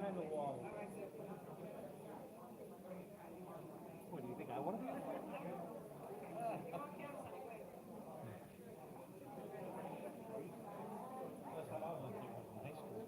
behind the wall. What, do you think I would have? That's what I went through in high school.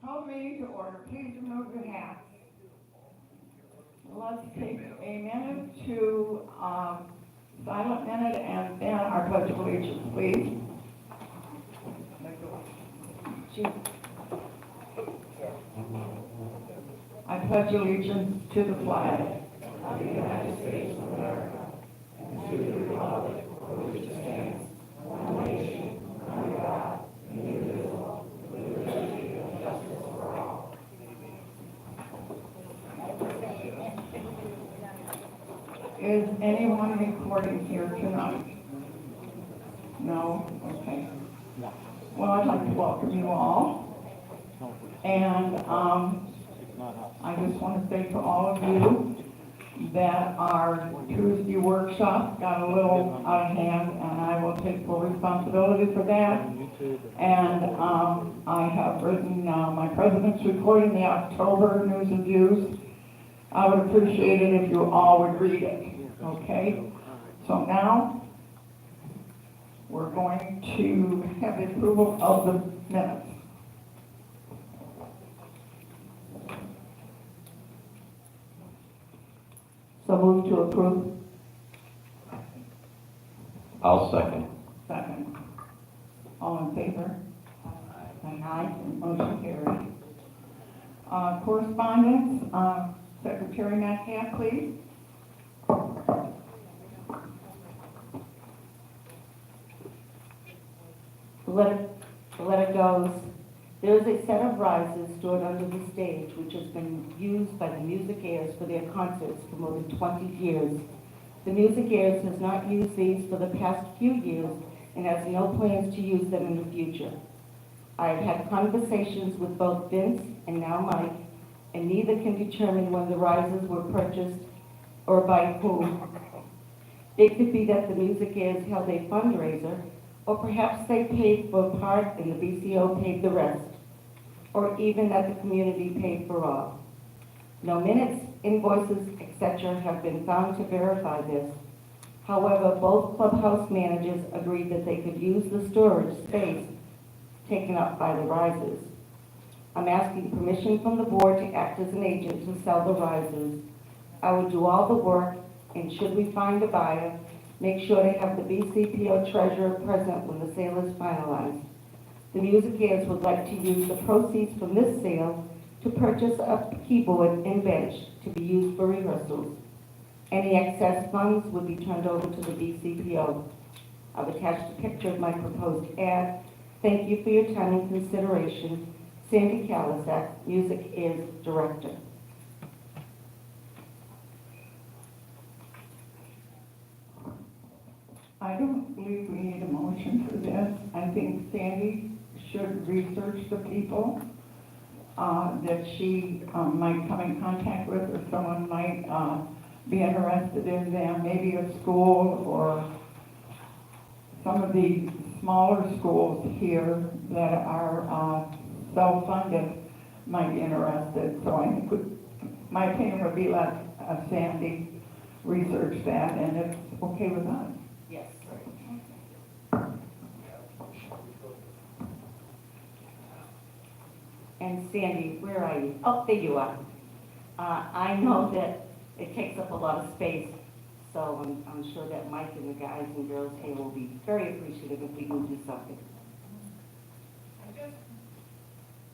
Call the meeting to order. Please remove your hats. Let's take a minute to silent minute and then our pledge of allegiance, please. I pledge allegiance to the flag of the United States of America and to the republic for which it stands, one nation, under God, indivisible, with liberty and justice for all. Is anyone recording here tonight? No? Okay. Well, I'd like to welcome you all. And I just want to say to all of you that our Tuesday workshop got a little out of hand, and I will take full responsibility for that. And I have written my president's report in the October News and Views. I would appreciate it if you all would read it, okay? So now, we're going to have the approval of the minutes. So move to approve. I'll second. Second. All in favor? Aye. Motion carried. Correspondence, Secretary Metcalf, please. The letter goes, there is a set of risers stored under the stage which has been used by the Music Airs for their concerts for more than 20 years. The Music Airs has not used these for the past few years and has no plans to use them in the future. I have had conversations with both Vince and now Mike, and neither can determine when the risers were purchased or by whom. It could be that the Music Airs held a fundraiser, or perhaps they paid for part and the BCO paid the rest, or even that the community paid for all. No minutes, invoices, etc. have been found to verify this. However, both clubhouse managers agreed that they could use the storage space taken up by the risers. I'm asking permission from the board to act as an agent to sell the risers. I will do all the work, and should we find a buyer, make sure to have the BCPO treasurer present when the sale is finalized. The Music Airs would like to use the proceeds from this sale to purchase a keyboard and bench to be used for rehearsals. Any excess funds would be turned over to the BCPO. I've attached a picture of my proposed ad. Thank you for your time and consideration. Sandy Kalisak, Music Airs Director. I don't believe we need a motion for this. I think Sandy should research the people that she might come in contact with, or someone might be interested in them, maybe a school or some of the smaller schools here that are self-funded might be interested. So I think my opinion would be let Sandy research that, and it's okay with us. Yes. And Sandy, where are you? Oh, there you are. I know that it takes up a lot of space, so I'm sure that Mike and the guys and girls here will be very appreciative if we can do something.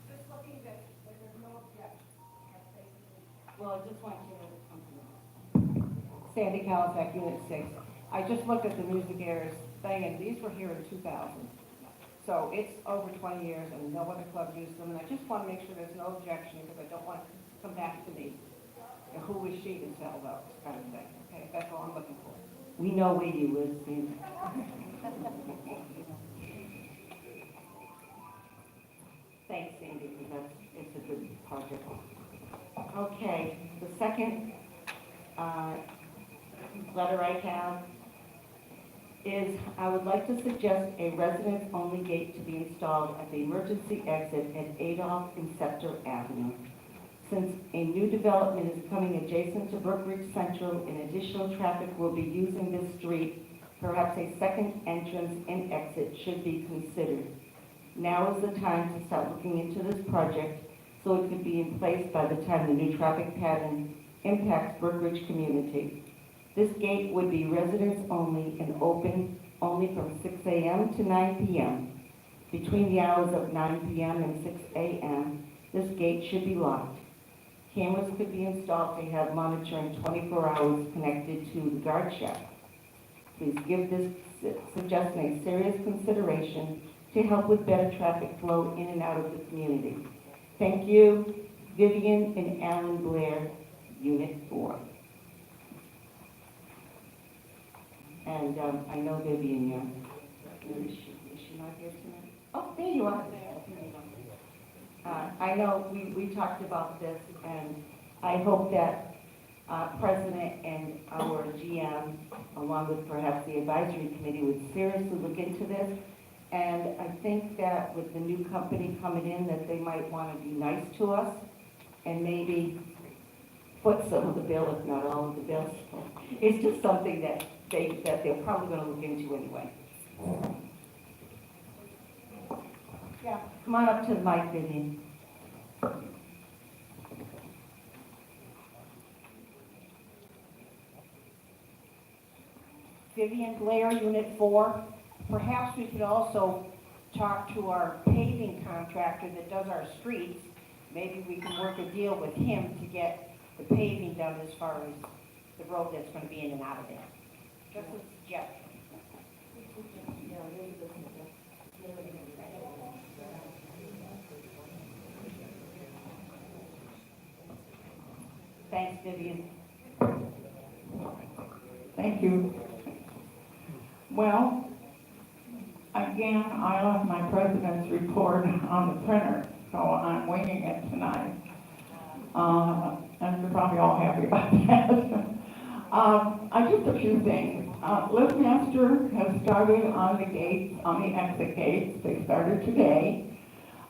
Just looking that there's no objection. Well, I just want you to come to me. Sandy Kalisak, Unit 6. I just looked at the Music Airs thing, and these were here in 2000. So it's over 20 years, and no other club used them, and I just want to make sure there's no objection, because I don't want it to come back to me. And who is she to sell those, kind of thing, okay? That's all I'm looking for. We know where you live, Sandy. Thanks, Sandy, because it's a good project. Okay, the second letter I have is I would like to suggest a residents-only gate to be installed at the emergency exit at Adolph and Scepter Avenue. Since a new development is coming adjacent to Brookridge Central and additional traffic will be using this street, perhaps a second entrance and exit should be considered. Now is the time to start looking into this project so it could be in place by the time the new traffic pattern impacts Brookridge community. This gate would be residents only and open only from 6 a.m. to 9 p.m. Between the hours of 9 p.m. and 6 a.m., this gate should be locked. Cameras could be installed to have monitoring 24 hours connected to the guard shack. Please give this suggestion a serious consideration to help with better traffic flow in and out of the community. Thank you, Vivian and Alan Blair, Unit 4. And I know Vivian, is she not here tonight? Oh, there you are. I know we talked about this, and I hope that president and our GM, along with perhaps the advisory committee, would seriously look into this. And I think that with the new company coming in, that they might want to be nice to us and maybe foot some of the bill, if not all of the bills. It's just something that they're probably going to look into anyway. Yeah, come on up to the mic, Vivian. Vivian Blair, Unit 4. Perhaps we could also talk to our paving contractor that does our streets. Maybe we can work a deal with him to get the paving done as far as the road that's going to be in and out of there. Just a suggestion. Thanks, Vivian. Thank you. Well, again, I left my president's report on the printer, so I'm winging it tonight. And you're probably all happy about that. Just a few things. Liftmaster has started on the gates, on the exit gates. They started today,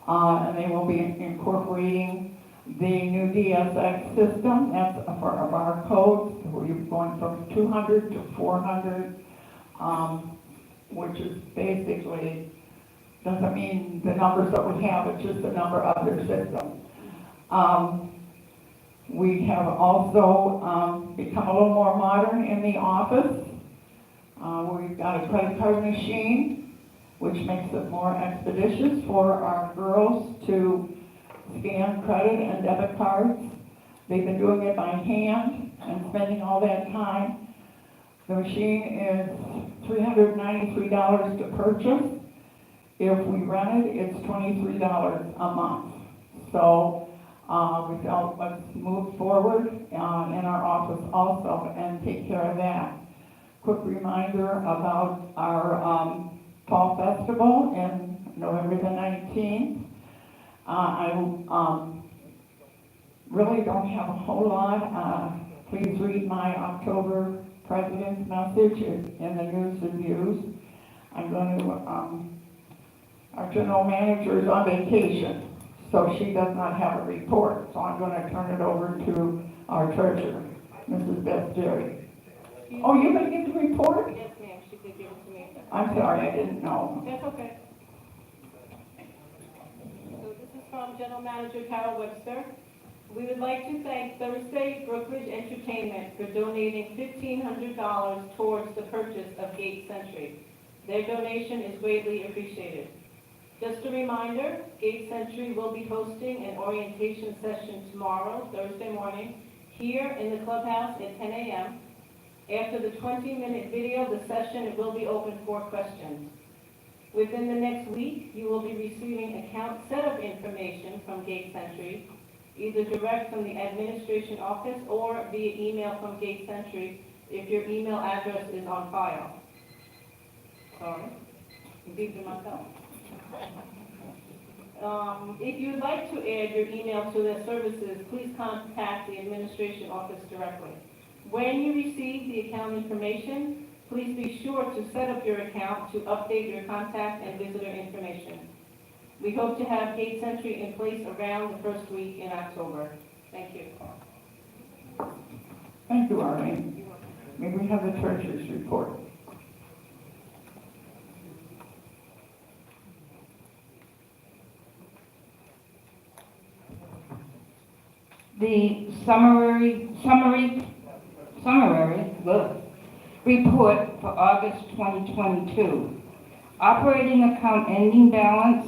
and they will be incorporating the new DSX system. That's for our barcodes. We're going from 200 to 400, which is basically, doesn't mean the numbers that we have, it's just the number of their system. We have also become a little more modern in the office. We've got a credit card machine, which makes it more expeditious for our girls to scan credit and debit cards. They've been doing it by hand and spending all that time. The machine is $393 to purchase. If we rent it, it's $23 a month. So we felt let's move forward in our office also and take care of that. Quick reminder about our Fall Festival in November the 19th. I really don't have a whole lot. Please read my October President's message in the news and views. I'm going to, our general manager is on vacation, so she does not have a report. So I'm going to turn it over to our treasurer, Mrs. Beth Derry. Oh, you're going to give the report? Yes, ma'am. She could give it to me. I'm sorry, I didn't know. That's okay. So this is from General Manager Carol Webster. We would like to thank Thursday Brookridge Entertainment for donating $1,500 towards the purchase of Gate Century. Their donation is greatly appreciated. Just a reminder, Gate Century will be hosting an orientation session tomorrow, Thursday morning, here in the clubhouse at 10 a.m. After the 20-minute video, the session will be open for questions. Within the next week, you will be receiving account setup information from Gate Century, either direct from the administration office or via email from Gate Century if your email address is on file. Sorry, I beat them myself. If you would like to add your email to their services, please contact the administration office directly. When you receive the account information, please be sure to set up your account to update your contact and visitor information. We hope to have Gate Century in place around the first week in October. Thank you. Thank you, Arlene. May we have the treasurer's report? The summary report for August 2022. Operating account ending balance,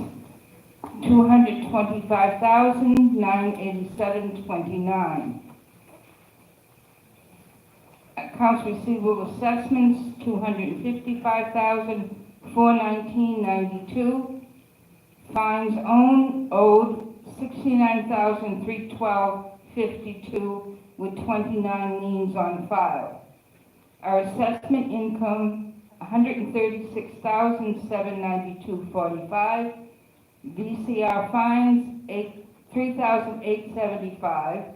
$225,987.29. Accounts receivable assessments, $255,419.92. Fines owed, $69,312.52 with 29 liens on file. Our assessment income, $136,792.45. VCR fines, $3,875.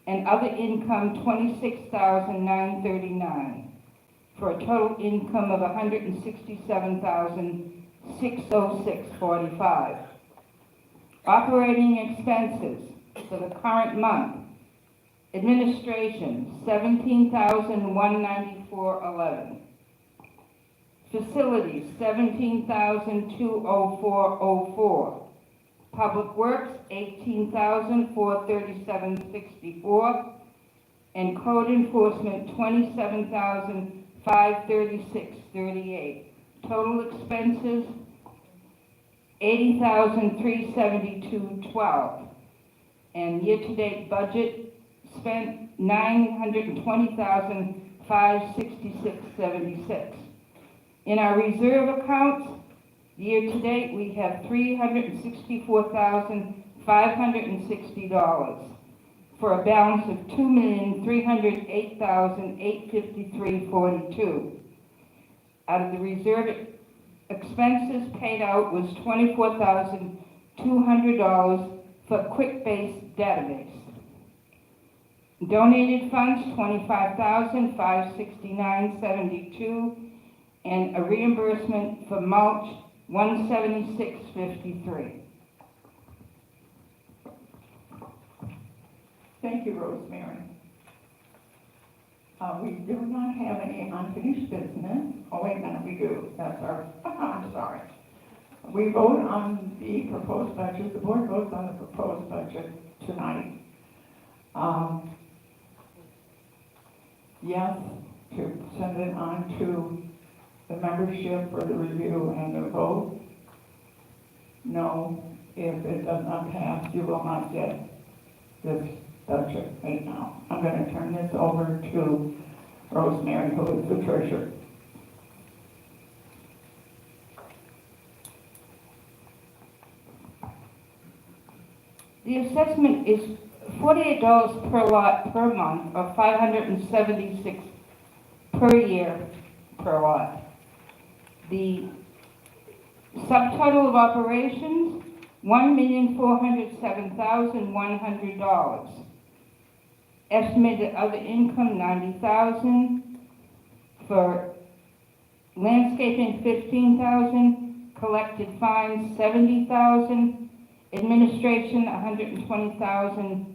and other income $26,939, for a total income of $167,606.45. Operating expenses for the current month: administration, $17,194.11. Facilities, $17,204.04. Public Works, $18,437.64. And Code Enforcement, $27,536.38. Total expenses, $80,372.12. And year-to-date budget spent $920,566.76. In our reserve accounts, year-to-date, we have $364,560 for a balance of $2,308,853.42. Out of the reserve expenses paid out was $24,200 for QuickBase database. Donated funds, $25,569.72, and a reimbursement for mulch, $176.53. Thank you, Rosemary. We do not have any unfinished business. Oh, wait a minute, we do. That's our, I'm sorry. We vote on the proposed budget. The board votes on the proposed budget tonight. Yes, to send it on to the membership for the review and the vote. No, if it does not pass, you will not get this budget right now. I'm going to turn this over to Rosemary, who is the treasurer. The assessment is $48 per lot per month, or $576 per year per lot. The subtotal of operations, $1,407,100. Estimated other income, $90,000. For landscaping, $15,000. Collected fines, $70,000. Administration, $120,000.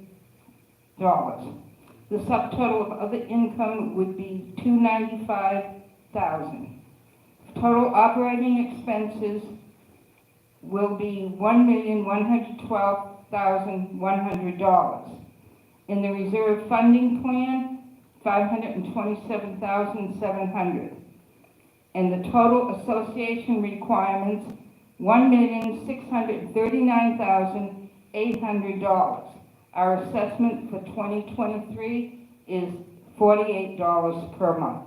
The subtotal of other income would be $295,000. Total operating expenses will be $1,112,100. In the reserve funding plan, $527,700. And the total association requirements, $1,639,800. Our assessment for 2023 is $48 per month.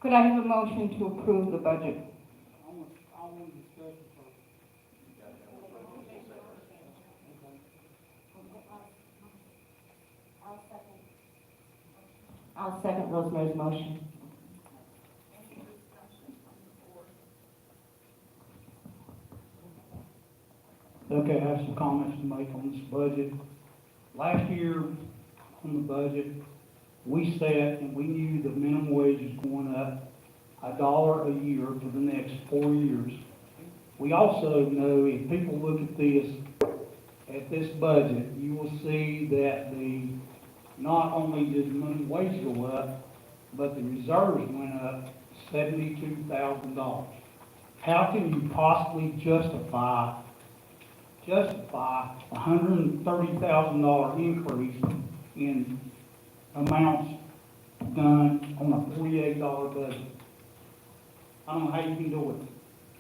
Could I have a motion to approve the budget? I'll second Rosemary's motion. Okay, I have some comments to make on this budget. Last year, on the budget, we said, and we knew the minimum wage is going up $1 a year for the next 4 years. We also know, if people look at this budget, you will see that not only did the minimum wage go up, but the reserves went up $72,000. How can you possibly justify a $130,000 increase in amounts done on a $48 budget? I don't know how you can do it,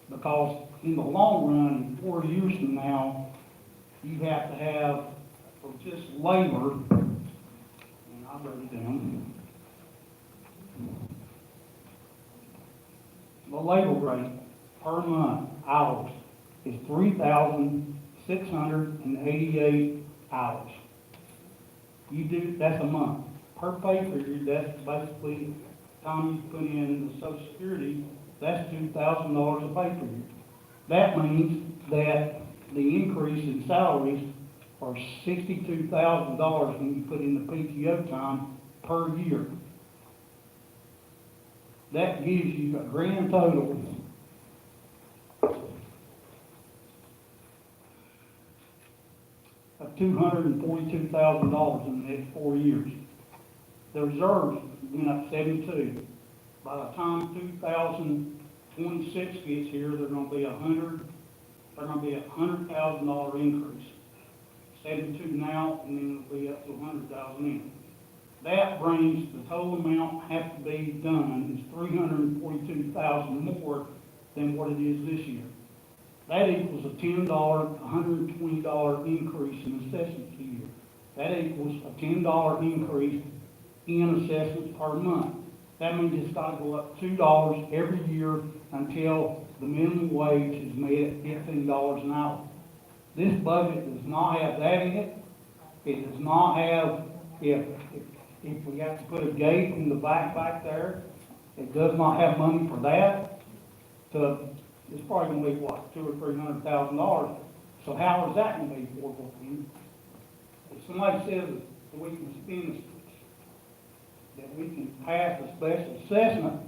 because in the long run, 4 years from now, you have to have, for just labor, and I wrote it down, the labor rate per month, hours, is 3,688 hours. That's a month. per pay period, that's basically time you put in the Social Security, that's $2,000 a pay period. That means that the increase in salaries are $62,000 when you put in the PTO time per year. That gives you a grand total of $242,000 in the next 4 years. The reserves went up 72. By the time 2026 gets here, they're gonna be $100,000 increase. 72 now, and then it'll be up to 100,000 in. That brings the total amount have to be done is 342,000 more than what it is this year. That equals a $120 increase in assessments a year. That equals a $10 increase in assessments per month. That means it's got to go up $2 every year until the minimum wage is met at $15 an hour. This budget does not have that in it. It does not have, if we have to put a gate in the back there, it does not have money for that. So it's probably gonna be what, $200,000 or $300,000. So how is that gonna be affordable? If somebody says that we can spend, that we can pass a special assessment,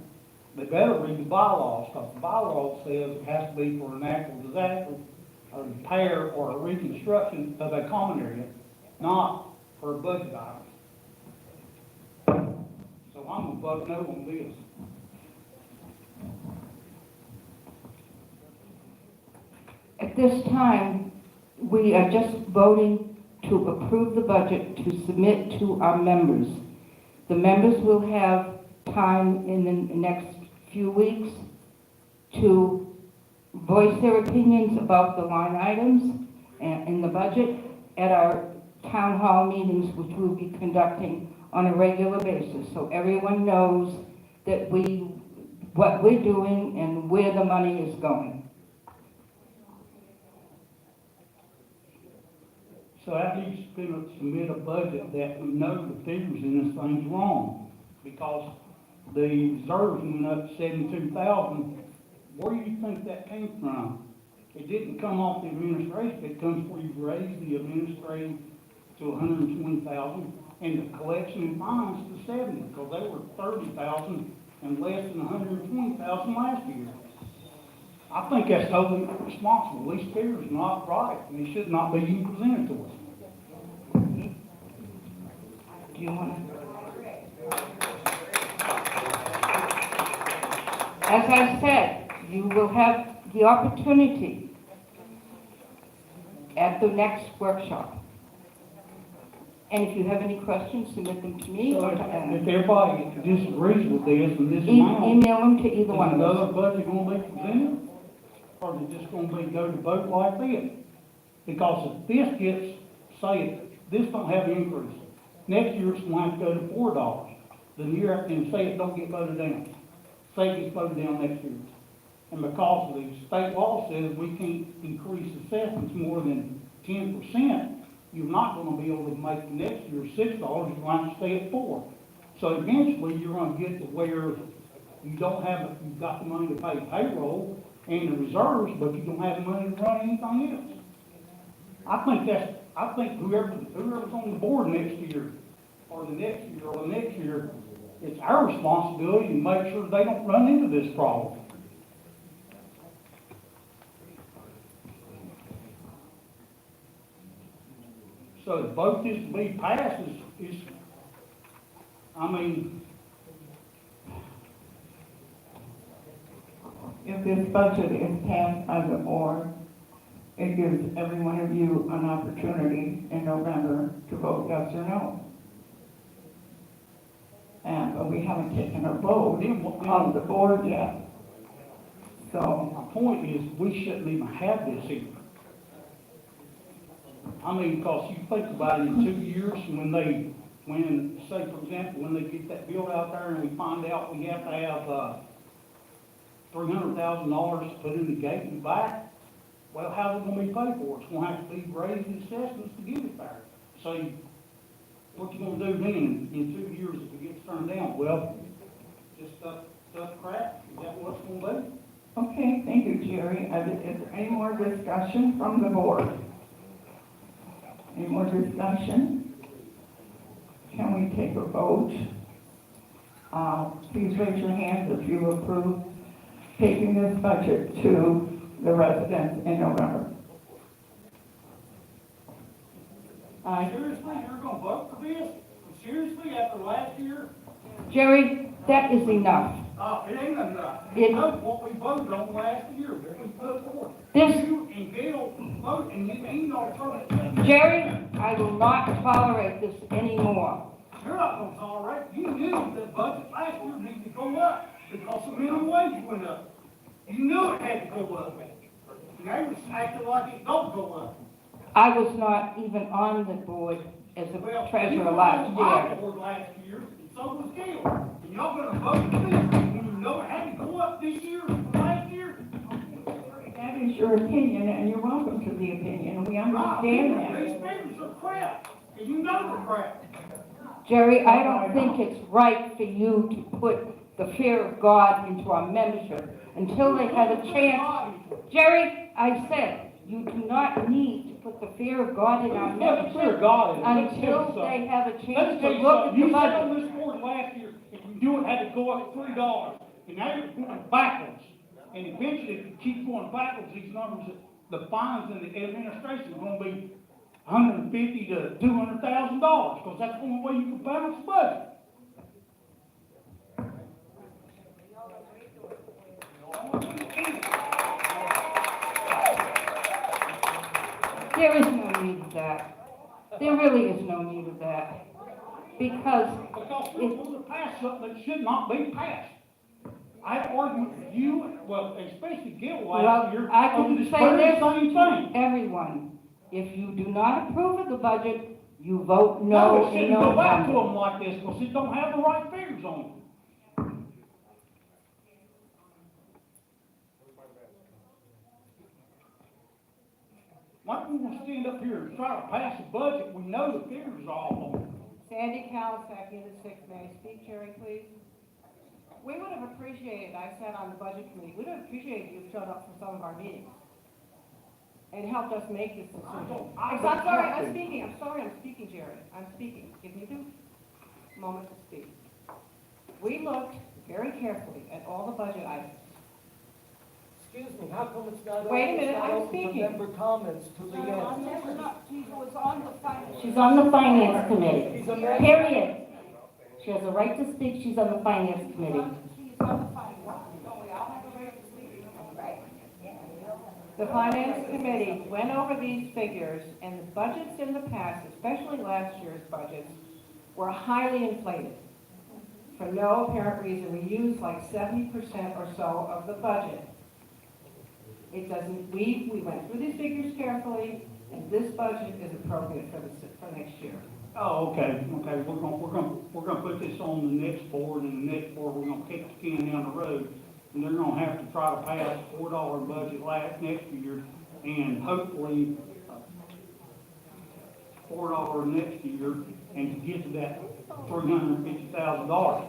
they better read the bylaws, because the bylaw says it has to be for a natural disaster, a repair, or a reconstruction of a common area, not for a budget item. So I'm gonna vote no on this. At this time, we are just voting to approve the budget to submit to our members. The members will have time in the next few weeks to voice their opinions about the line items in the budget at our town hall meetings, which we'll be conducting on a regular basis, so everyone knows that what we're doing and where the money is going. So after you submit a budget that we know the figures in this thing's wrong, because the reserves went up 72,000, where do you think that came from? It didn't come off the administration, it comes where you raised the administrative to 120,000, and the collection and fines to 70, because they were 30,000 and less than 120,000 last year. I think that's totally irresponsible. These figures are not right, and they should not be even presented to us. Do you want to? As I said, you will have the opportunity at the next workshop. And if you have any questions, submit them to me. So or if to Ann. everybody disagrees with this and this amount, Email them to either is one of us. another budget gonna be presented? Or is it just gonna be go to vote like this? Because if this gets, say, this don't have an increase, next year it's gonna have to go to $4. The year after, and say it don't get voted down. Say it gets voted down next year. And because the state law says we can't increase assessments more than 10%, you're not gonna be able to make next year $6, you're going to stay at $4. So eventually, you're gonna get to where you don't have, you've got the money to pay payroll and the reserves, but you don't have the money to run anything else. I think whoever's on the board next year, or the next year, it's our responsibility to make sure they don't run into this problem. So to vote this to be passed is, I mean, If this budget is passed by the board, it gives every one of you an opportunity in November to vote yes or no. But we haven't taken a vote on the board yet. So, my point is, we shouldn't even have this here. I mean, because you think about it, in 2 years, say, for example, when they get that bill out there and we find out we have to have, $300,000 to put in the gate and back, well, how's it gonna be paid for? It's gonna have to be raised assessments to get it there. So what you gonna do then in 2 years if it gets turned down? Well, just stuff crap, is that what it's gonna be? Okay, thank you, Jerry. Is there any more discussion from the board? Any more discussion? Can we take a vote? Please raise your hands if you approve taking this budget to the residents in November. Seriously, you're gonna vote for this? Seriously, after last year? Jerry, that is enough. It ain't enough. It- You know what we voted on last year, what we put forward. This- You and Gail vote, and you ain't no alternative. Jerry, I will not tolerate this anymore. You're not gonna tolerate, you knew the budget last year needed to go up because the minimum wage went up. You knew it had to go up. Now you're acting like it don't go up. I was not even on the board as a Well, treasurer you were last on my year. board last year, and so was Gail. And y'all gonna vote for this when you know it had to go up this year from last year? That is your opinion, and you're welcome to the opinion. We Right, understand these that. figures are crap, and you know they're crap. Jerry, I don't think it's right for you to put the fear of God into our membership until they have a chance. Jerry, I said, you do not need to put the fear of God in our Fear membership of God in it. Let me tell you until they something. have a Let chance me to tell you look at something. the You said on budget. this board last year, if you do it, had to go up $3, and now you're going backwards. And eventually, if you keep going backwards, these numbers, the fines and the administration are gonna be $150,000 to $200,000, because that's the only way you can balance the budget. There is no need of that. There really is no need of that. Because Because we're supposed to pass something that should not be passed. I had an argument with you, well, especially Gil last Well, year, I over can this say very this same to thing. everyone. If you do not approve of the budget, you vote No, no it in shouldn't go back to November. them like this, because it don't have the right figures on it. Why do we want to stand up here and try to pass a budget, we know the figures are all on it? Sandy Kalisak, Unit 6, may I speak, Jerry, please? We would have appreciated, I sat on the budget committee, we would have appreciated you showed up for some of our meetings and helped us make this decision. I'm sorry, I'm speaking, Jerry, I'm speaking. Give me the moment to speak. We looked very carefully at all the budget items. Excuse me, how come it's not? Wait a minute, it's not I'm open for speaking. member comments to the end? She's on the finance committee. He's a member. Period. She has a right to speak, she's on the finance committee. The finance committee went over these figures, and the budgets in the past, especially last year's budgets, were highly inflated. For no apparent reason, we used like 70% or so of the budget. It doesn't, we went through these figures carefully, and this budget is appropriate for next year. Oh, okay, we're gonna put this on the next board, and the next board, we're gonna kick the can down the road. And they're gonna have to try to pass a $4 budget next year, and hopefully, $4 next year, and to get to that $350,000.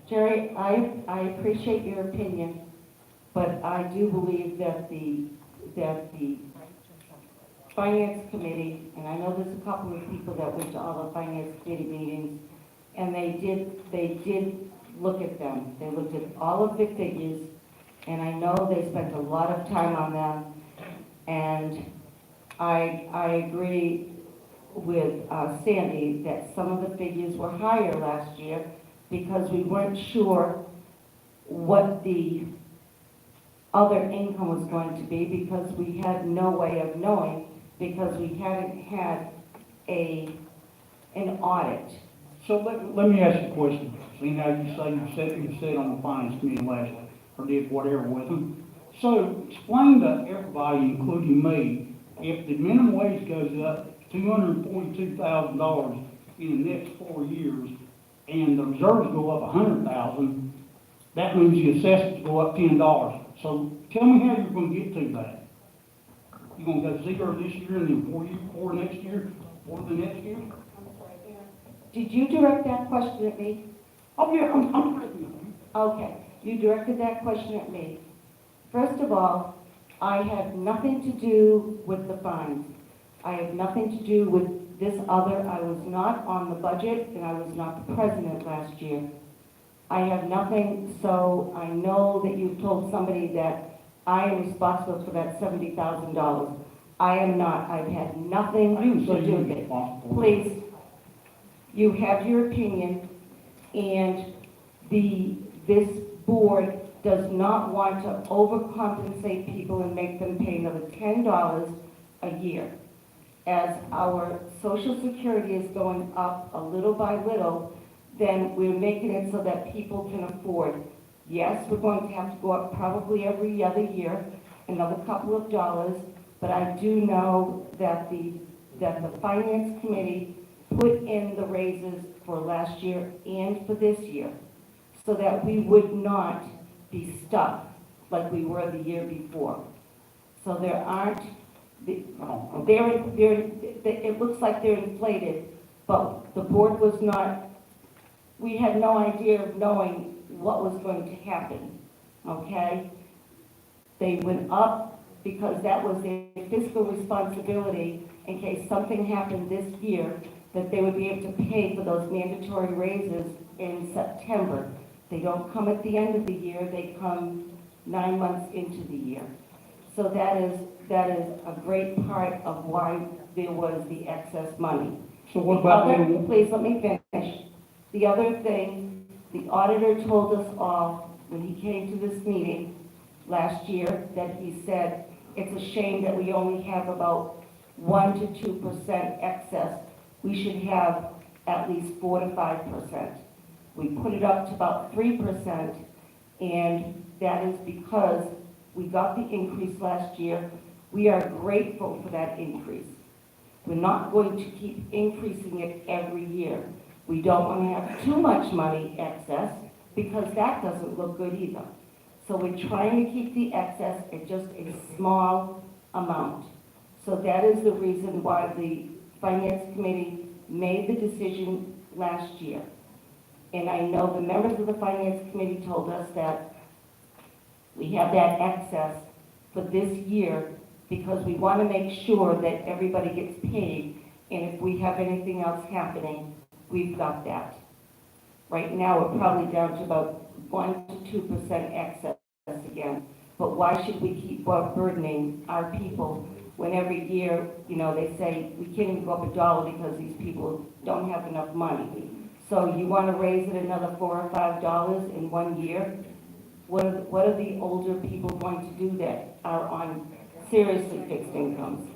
Jerry, I appreciate your opinion, but I do believe that the finance committee, and I know there's a couple of people that went to all the finance committee meetings, and they did look at them. They looked at all of the figures, and I know they spent a lot of time on them, and I agree with Sandy that some of the figures were higher last year because we weren't sure what the other income was going to be because we had no way of knowing because we hadn't had an audit. So let me ask you a question. Seeing how you said on the finance committee last, or did whatever with them. So explain to everybody, including me, if the minimum wage goes up $242,000 in the next 4 years, and the reserves go up $100,000, that means the assessments go up $10. So tell me how you're gonna get to that. You gonna go 0 this year and then 4 next year, 4 the next year? Did you direct that question at me? Oh, yeah, I'm ready. Okay, you directed that question at me. First of all, I have nothing to do with the fines. I have nothing to do with this other. I was not on the budget and I was not the president last year. I have nothing, so I know that you've told somebody that I am responsible for that $70,000. I am not. I've had I nothing didn't to say do you with were it. responsible. Please, you have your opinion, and this board does not want to overcompensate people and make them pay another $10 a year. As our Social Security is going up a little by little, then we're making it so that people can afford. Yes, we're going to have to go up probably every other year, another couple of dollars, but I do know that the Finance Committee put in the raises for last year and for this year, so that we would not be stuck like we were the year before. So there aren't, it looks like they're inflated, but the board was not, we had no idea of knowing what was going to happen, okay? They went up because that was their fiscal responsibility in case something happened this year, that they would be able to pay for those mandatory raises in September. They don't come at the end of the year, they come 9 months into the year. So that is a great part of why there was the excess money. So what about the Please let me finish. The other thing, the auditor told us all when he came to this meeting last year that he said, it's a shame that we only have about 1 to 2% excess. We should have at least 4 to 5%. We put it up to about 3%, and that is because we got the increase last year. We are grateful for that increase. We're not going to keep increasing it every year. We don't want to have too much money excess, because that doesn't look good either. So we're trying to keep the excess at just a small amount. So that is the reason why the Finance Committee made the decision last year. And I know the members of the Finance Committee told us that we have that excess for this year because we want to make sure that everybody gets paid, and if we have anything else happening, we've got that. Right now, we're probably down to about 1 to 2% excess again. But why should we keep burdening our people when every year, they say we can't even go up $1 because these people don't have enough money? So you want to raise it another $4 or $5 in 1 year? What are the older people going to do that are on seriously fixed incomes?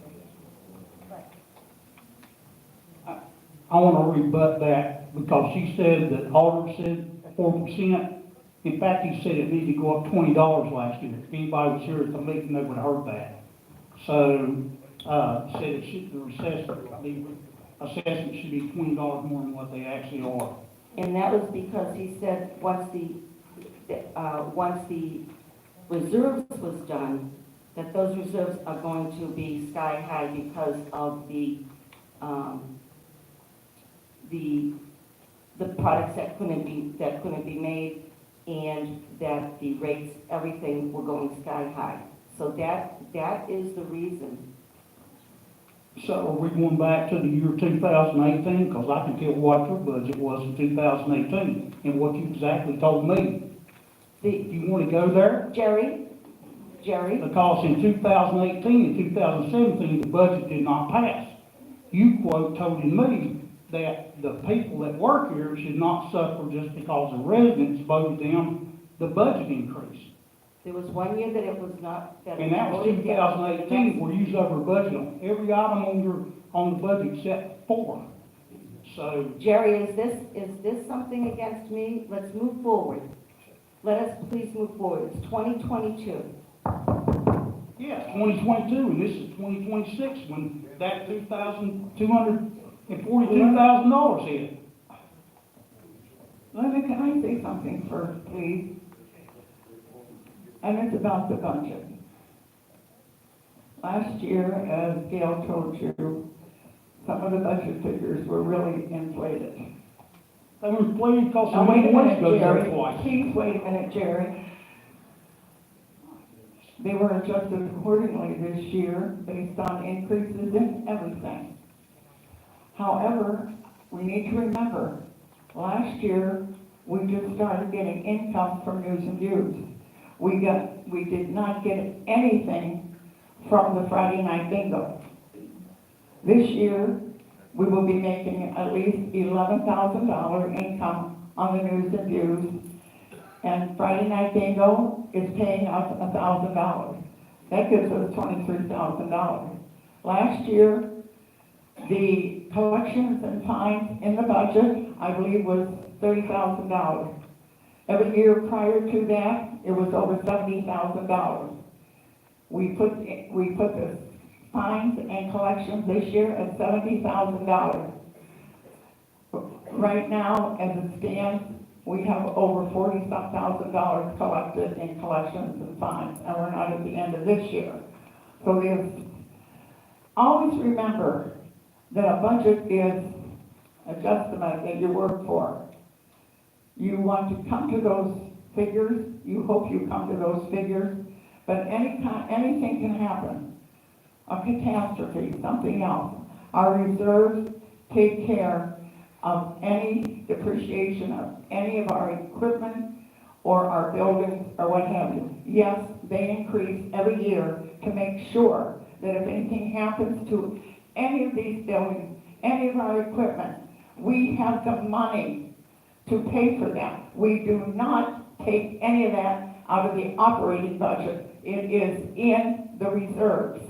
I want to rebut that because she said that Alder said 4%. In fact, he said it needed to go up $20 last year. If anybody was here at the meeting, they would have heard that. So, said it should, the assessment should be $20 more than what they actually are. And that was because he said once the reserves was done, that those reserves are going to be sky high because of the products that couldn't be made, and that the rates, everything were going sky high. So that is the reason. So are we going back to the year 2018? Because I can tell what your budget was in 2018 and what you exactly told me. Do you want to go there? Jerry? Because in 2018 and 2017, the budget did not pass. You told me that the people that work here should not suffer just because the residents voted them the budget increase. There was 1 year that it was not. And that was 2018, where you was over budget on every item on the budget except 4. So. Jerry, is this something against me? Let's move forward. Let us please move forward. It's 2022. Yeah, 2022, and this is 2026 when that $2,242,000 hit. Linda, can I say something first, please? And it's about the budget. Last year, as Gail told you, some of the budget figures were really inflated. They were inflated because Now, the wait a minimum wage minute, goes up Jerry. twice. Please, wait a minute, Jerry. They were adjusted accordingly this year based on increases in everything. However, we need to remember, last year, we just started getting income from news and views. We did not get anything from the Friday night bingo. This year, we will be making at least $11,000 income on the news and views, and Friday night bingo is paying us $1,000. That gives us $23,000. Last year, the collections and fines in the budget, I believe, was $30,000. Every year prior to that, it was over $70,000. We put the fines and collections this year at $70,000. Right now, as it stands, we have over $40,000 collected in collections and fines, and we're not at the end of this year. So always remember that a budget is a guesstimate that you work for. You want to come to those figures, you hope you come to those figures, but anything can happen. A catastrophe, something else. Our reserves take care of any depreciation of any of our equipment or our buildings or what have you. Yes, they increase every year to make sure that if anything happens to any of these buildings, any of our equipment, we have the money to pay for them. We do not take any of that out of the operating budget. It is in the reserves.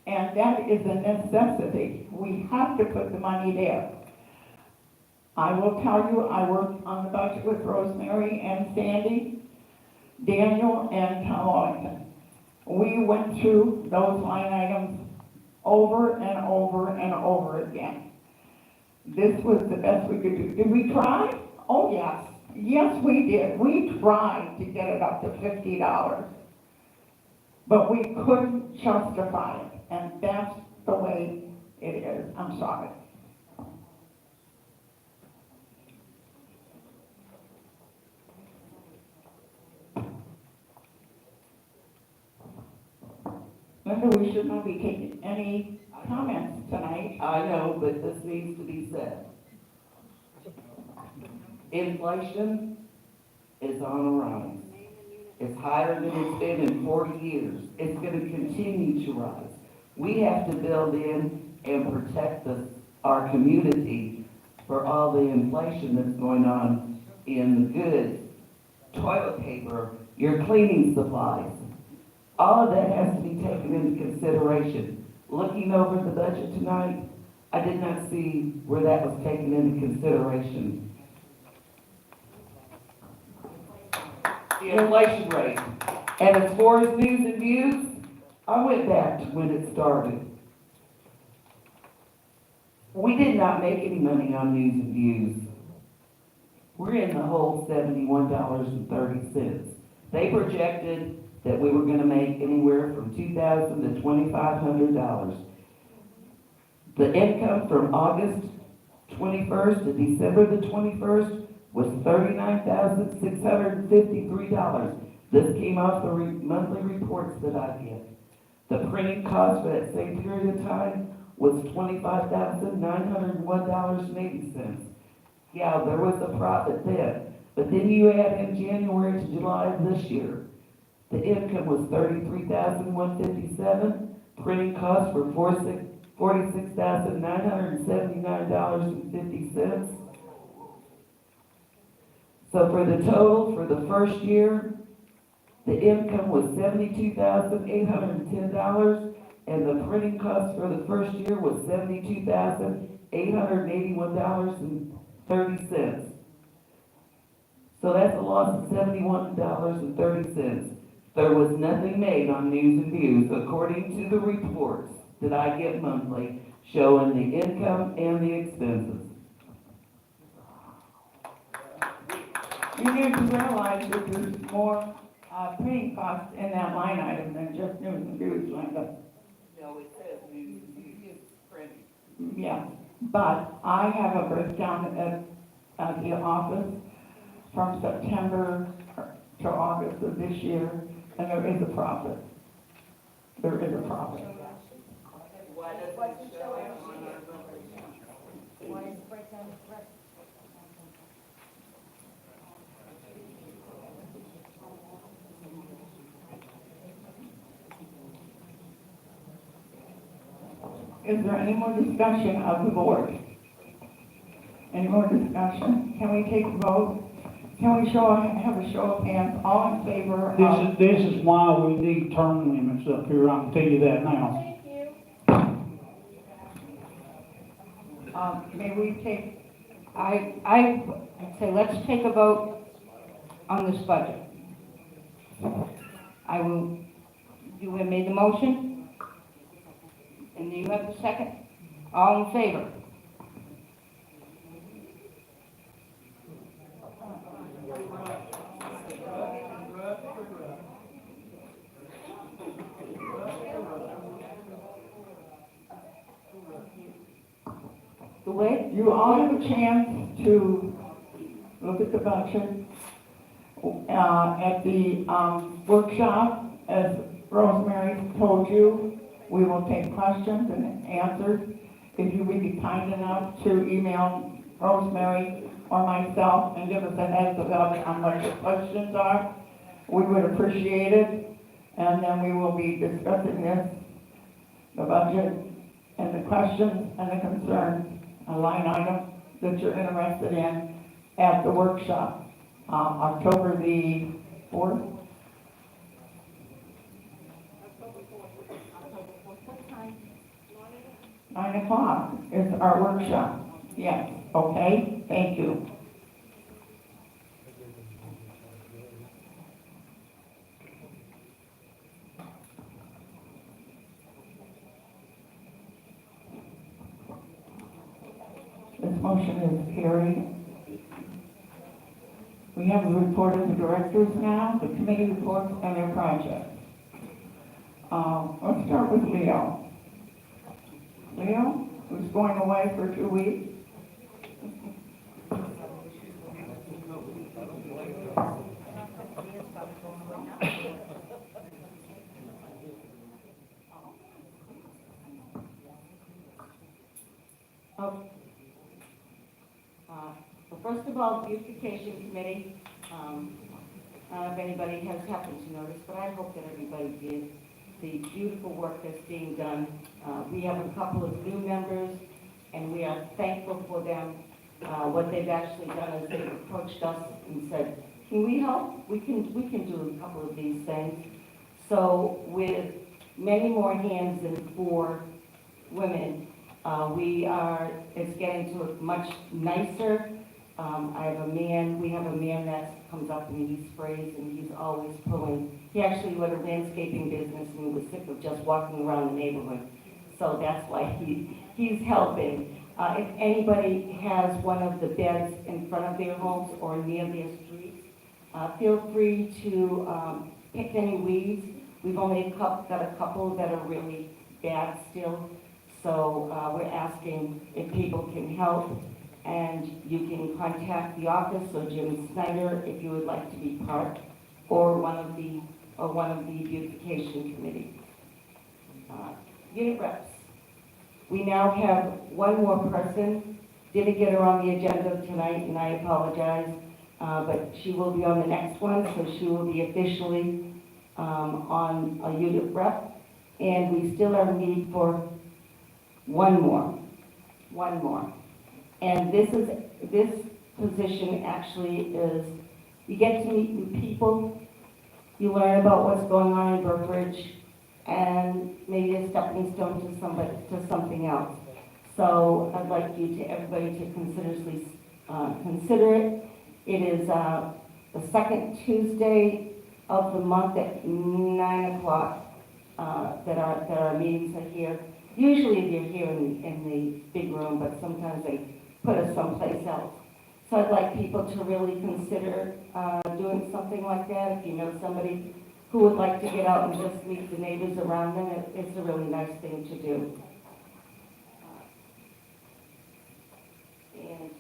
And that is a necessity. We have to put the money there. I will tell you, I worked on the budget with Rosemary and Sandy, Daniel, and Tom Wellington. We went through those line items over and over and over again. This was the best we could do. Did we try? Oh, yes. Yes, we did. We tried to get it up to $50. But we couldn't justify it. And that's the way it is. I'm sorry. Linda, we should not be taking any comments tonight. I know, but this needs to be said. Inflation is on a rise. It's higher than it's been in 40 years. It's going to continue to rise. We have to build in and protect our community for all the inflation that's going on in the goods, toilet paper, your cleaning supplies. All of that has to be taken into consideration. Looking over the budget tonight, I did not see where that was taken into consideration. The inflation rate. And as far as news and views, I went back to when it started. We did not make any money on news and views. We're in the hole $71.30. They projected that we were going to make anywhere from $2,000 to $2,500. The income from August 21st to December the 21st was $39,653. This came off the monthly reports that I get. The printing cost for that same period of time was $25,901.80. Yeah, there was a profit then. But then you add in January to July of this year. The income was $33,157. Printing costs were $46,979.50. So for the total for the first year, the income was $72,810, and the printing cost for the first year was $72,881.30. So that's a loss of $71.30. There was nothing made on news and views, according to the reports that I get monthly, showing the income and the expenses. You need to realize that there's more printing costs in that line item than just news and views, Linda. No, it says news printing. Yeah, but I have a breakdown at the office from September to August of this year, and there is a profit. There is a profit. Why doesn't it show it on our numbers? Is there any more discussion of the board? Any more discussion? Can we take a vote? Can we have a show of hands, all in favor of? This is why we need term limits up here, I can tell you that now. Thank you. May we take, I'd say let's take a vote on this budget. You have made the motion? And you have the second? All in favor? the way, you all have a chance to look at the budget. At the workshop, as Rosemary told you, we will take questions and answers. If you would be kind enough to email Rosemary or myself and give us a heads up on what the questions are, we would appreciate it. And then we will be discussing this, the budget, and the questions and the concerns, a line item that you're interested in at the workshop, October the 4th. 9 o'clock is our workshop. Yes, okay, thank you. This motion is carried. We have a report of the directors now, the committee reports and their projects. Let's start with Leo. Leo, who's going away for 2 weeks. Well, first of all, beautification committee, I don't know if anybody has happened to notice, but I hope that everybody did. The beautiful work that's being done. We have a couple of new members, and we are thankful for them. What they've actually done is they've approached us and said, can we help? We can do a couple of these things. So with many more hands than 4 women, it's getting to look much nicer. We have a man that comes up and he sprays and he's always pulling. He actually led a landscaping business and he was sick of just walking around the neighborhood. So that's why he's helping. If anybody has one of the beds in front of their homes or near their streets, feel free to pick any weeds. We've only got a couple that are really bad still. So we're asking if people can help. And you can contact the office or Jim Snyder if you would like to be part, or one of the beautification committee. Unit reps. We now have one more person. Didn't get her on the agenda tonight, and I apologize, but she will be on the next one, so she will be officially on a unit rep. And we still have a need for one more. And this position actually is, you get to meet new people, you learn about what's going on in Brookridge, and maybe a stepping stone to something else. So I'd like everybody to consider it. It is the second Tuesday of the month at 9 o'clock that our meetings are here. Usually they're here in the big room, but sometimes they put us someplace else. So I'd like people to really consider doing something like that. If you know somebody who would like to get out and just meet the neighbors around them, it's a really nice thing to do. And,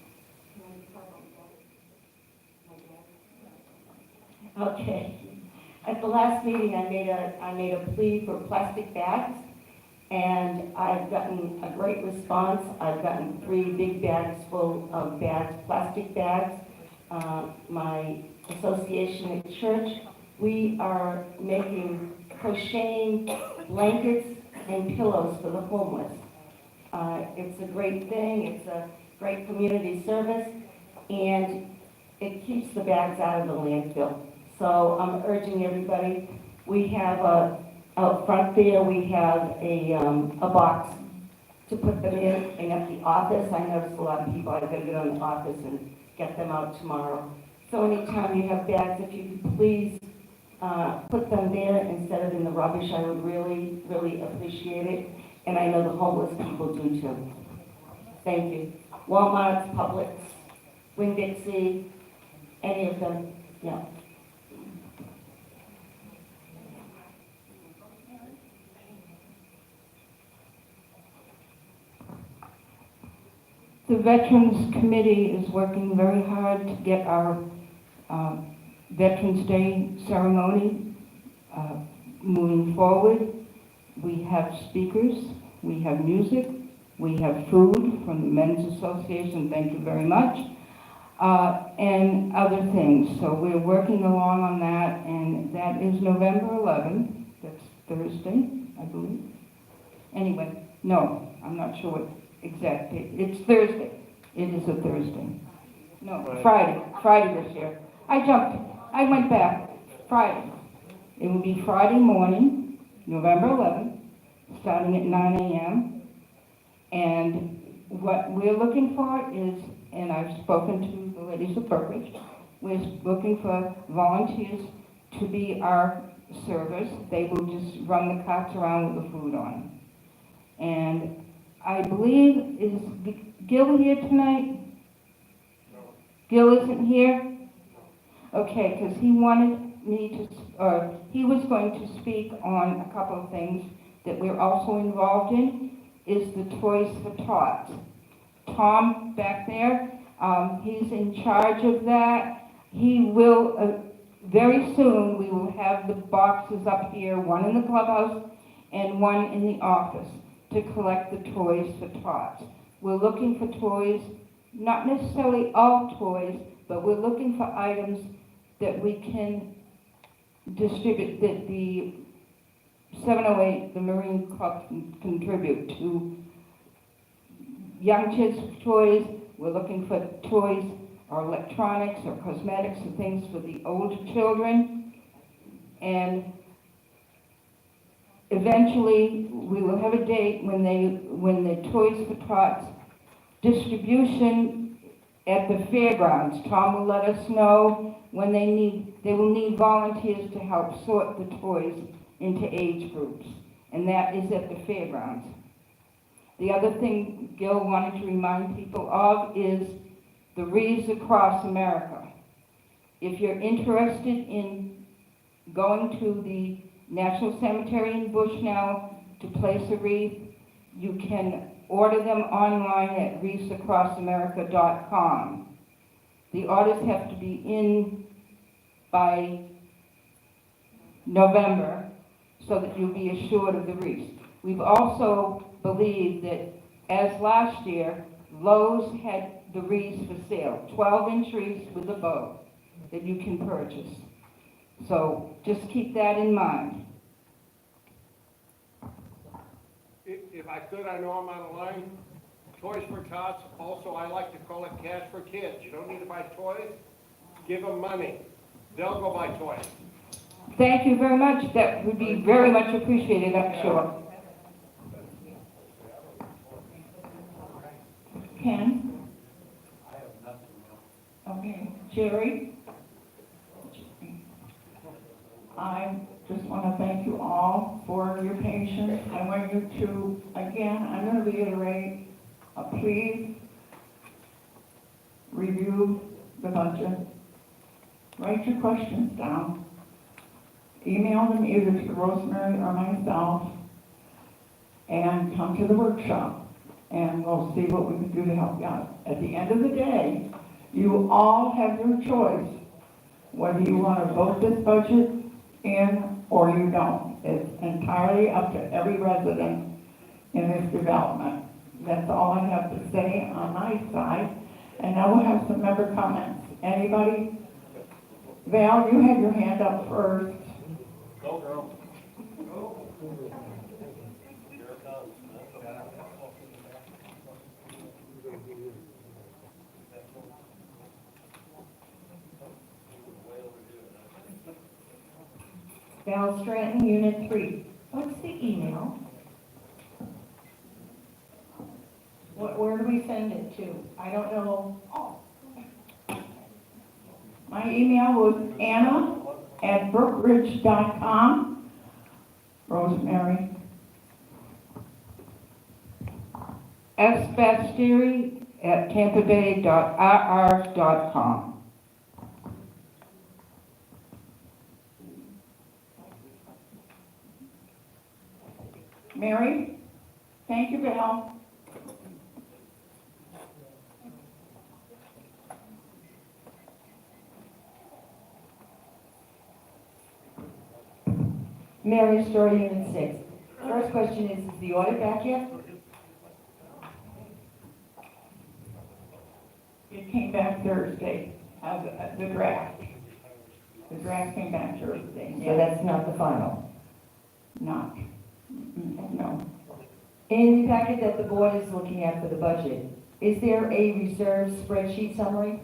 okay. At the last meeting, I made a plea for plastic bags, and I've gotten a great response. I've gotten 3 big bags full of bags, plastic bags. My association at church, we are making crocheting blankets and pillows for the homeless. It's a great thing. It's a great community service, and it keeps the bags out of the landfill. So I'm urging everybody, we have out front there, we have a box to put them in, and at the office, I noticed a lot of people, I've got to get on the office and get them out tomorrow. So anytime you have bags, if you could please put them there instead of in the rubbish, I would really, really appreciate it. And I know the homeless people do too. Thank you. Walmart's, Publix, Winn-Dixie, any of them, yeah. The Veterans Committee is working very hard to get our Veterans Day ceremony moving forward. We have speakers, we have music, we have food from the Men's Association, thank you very much, and other things. So we're working along on that, and that is November 11th. That's Thursday, I believe. Anyway, no, I'm not sure what exact date. It's Thursday. It is a Thursday. No, Friday this year. I went back. Friday. It will be Friday morning, November 11th, starting at 9 a.m. And what we're looking for is, and I've spoken to the ladies of Brookridge, we're looking for volunteers to be our servers. They will just run the carts around with the food on. And I believe, is Gil here tonight? No. Gil isn't here? Okay, because he wanted me to, or he was going to speak on a couple of things that we're also involved in, is the Toys for Tots. Tom back there, he's in charge of that. He will, very soon, we will have the boxes up here, one in the clubhouse and one in the office, to collect the Toys for Tots. We're looking for toys, not necessarily all toys, but we're looking for items that we can distribute, that the 708, the Marine Club, can contribute to young kids' toys. We're looking for toys or electronics or cosmetics and things for the older children. And eventually, we will have a date when the Toys for Tots distribution at the fairgrounds. Tom will let us know when they will need volunteers to help sort the toys into age groups. And that is at the fairgrounds. The other thing Gil wanted to remind people of is the wreaths across America. If you're interested in going to the National Cemetery in Bushnell to place a wreath, you can order them online at wreathsacrossamerica.com. The orders have to be in by November so that you'll be assured of the wreaths. We've also believed that, as last year, Lowe's had the wreaths for sale, 12-inch wreaths with a bow that you can purchase. So just keep that in mind. If I could, I know I'm on the line. Toys for Tots, also I like to call it Cash for Kids. You don't need to buy toys, give them money. They'll go buy toys. Thank you very much. That would be very much appreciated, I'm sure. Ken? I have nothing else. Okay. Jerry? I just want to thank you all for your patience. I want you to, again, I'm going to reiterate, please review the budget. Write your questions down. email them either to Rosemary or myself, and come to the workshop, and we'll see what we can do to help you out. At the end of the day, you all have your choice, whether you want to vote this budget in or you don't. It's entirely up to every resident in this development. That's all I have to say on my side, and now we'll have some member comments. Anybody? Val, you had your hand up first. Go, girl. Val Stratton, Unit 3. What's the email? Where do we send it to? I don't know. My email was anna@brookridge.com. Rosemary. sbastiri@tampabay.ir.com. Mary? Thank you, Val. Mary Story, Unit 6. First question is the audit back yet? It came back Thursday, the draft. The draft came back Thursday. So that's not the final. Not, no. In the packet that the board is looking at for the budget, is there a reserve spreadsheet summary?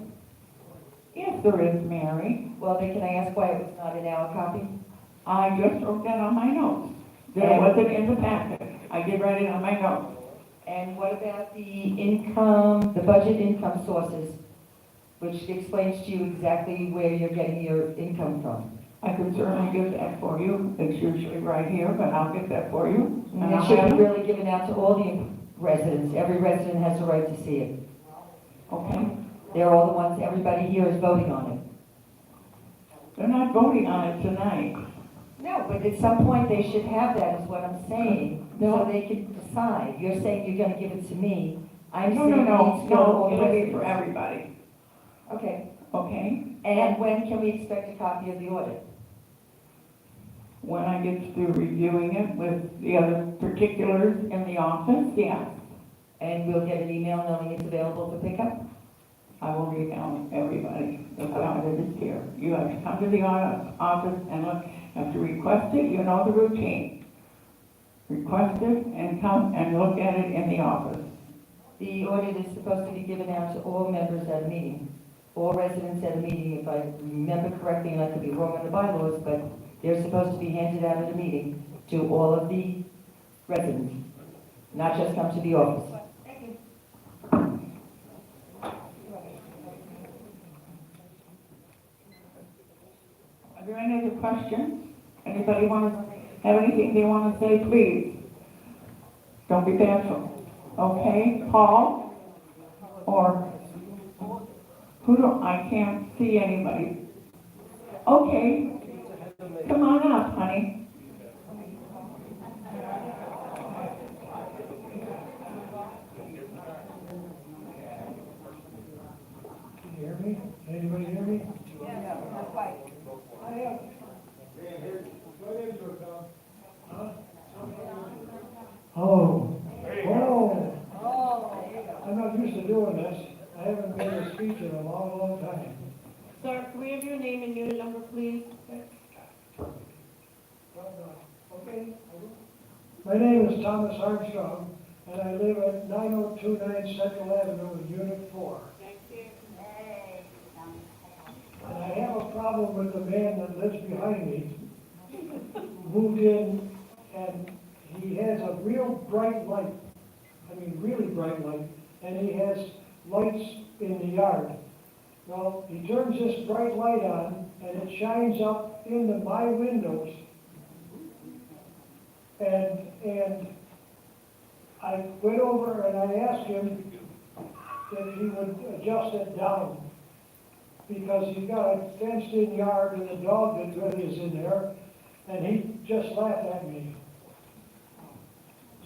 Yes, there is, Mary. Well, then can I ask why it was not in our copy? I just wrote that on my notes. That wasn't in the packet. I did write it on my notes. And what about the income, the budget income sources, which explains to you exactly where you're getting your income from? I could certainly get that for you. It's usually right here, but I'll get that for you. And I'll it should have be it. really given out to all the residents. Every resident has a right to see it. Okay? They're all the ones, everybody here is voting on it. They're not voting on it tonight. No, but at some point they should have that, is what I'm saying, so they can decide. You're saying you're gonna give it to me. I'm No, saying no, it no, needs to go to all no, the it'll be residents. for everybody. Okay, Okay? and when can we expect a copy of the audit? When I get through reviewing it with the other particulars in the office, yes, And we'll get an email knowing it's available for pickup? I will email everybody about it is here. You have to come to the office and look, you have to request it, you know the routine. Request it and come and look at it in the office. The audit is supposed to be given out to all members at a meeting, all residents at a meeting, if I remember correctly, and I could be wrong on the bylaws, but they're supposed to be handed out at a meeting to all of the residents, not just come to the office. Are there any other questions? Anybody want to have anything they want to say, please? Don't be bashful. Okay, Paul? Or who do, I can't see anybody. Okay, come on up, honey. Can you hear me? Anybody hear me? Oh. I'm not used to doing this. I haven't made a speech in a long, long time. Sir, can we have your name and unit number, please? Okay. My name is Thomas Armstrong, and I live at 9029 Central Avenue, Unit 4. Thank you. And I have a problem with the man that lives behind me. Moved in, and he has a real bright light. I mean, really bright light. And he has lights in the yard. Well, he turns this bright light on, and it shines up into my windows. And I went over and I asked him if he would adjust it down, because he's got a fenced-in yard and the dog that really is in there, and he just laughed at me.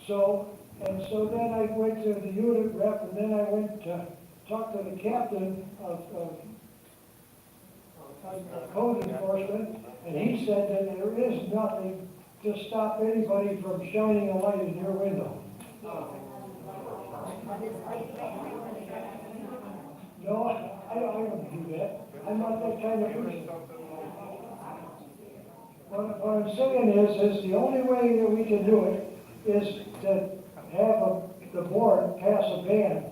So then I went to the unit rep, and then I went to talk to the captain of code enforcement, and he said that there is nothing to stop anybody from shining a light in your window. No, I don't do that. I'm not that kind of person. What I'm saying is the only way that we can do it is to have the board pass a ban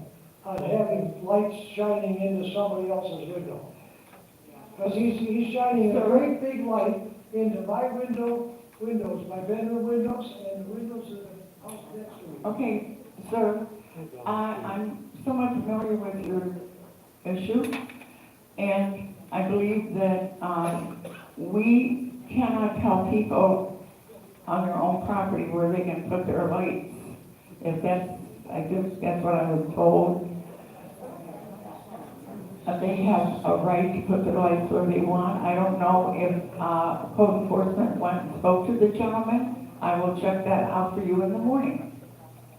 on having lights shining into somebody else's window. Because he's shining a great big light into my windows, my bedroom windows, and the windows of the house next to me. Okay, sir, I'm somewhat familiar with your issue, and I believe that we cannot tell people on their own property where they can put their lights. If that's, I guess that's what I was told. They have a right to put their lights where they want. I don't know if code enforcement went and spoke to the gentleman. I will check that out for you in the morning.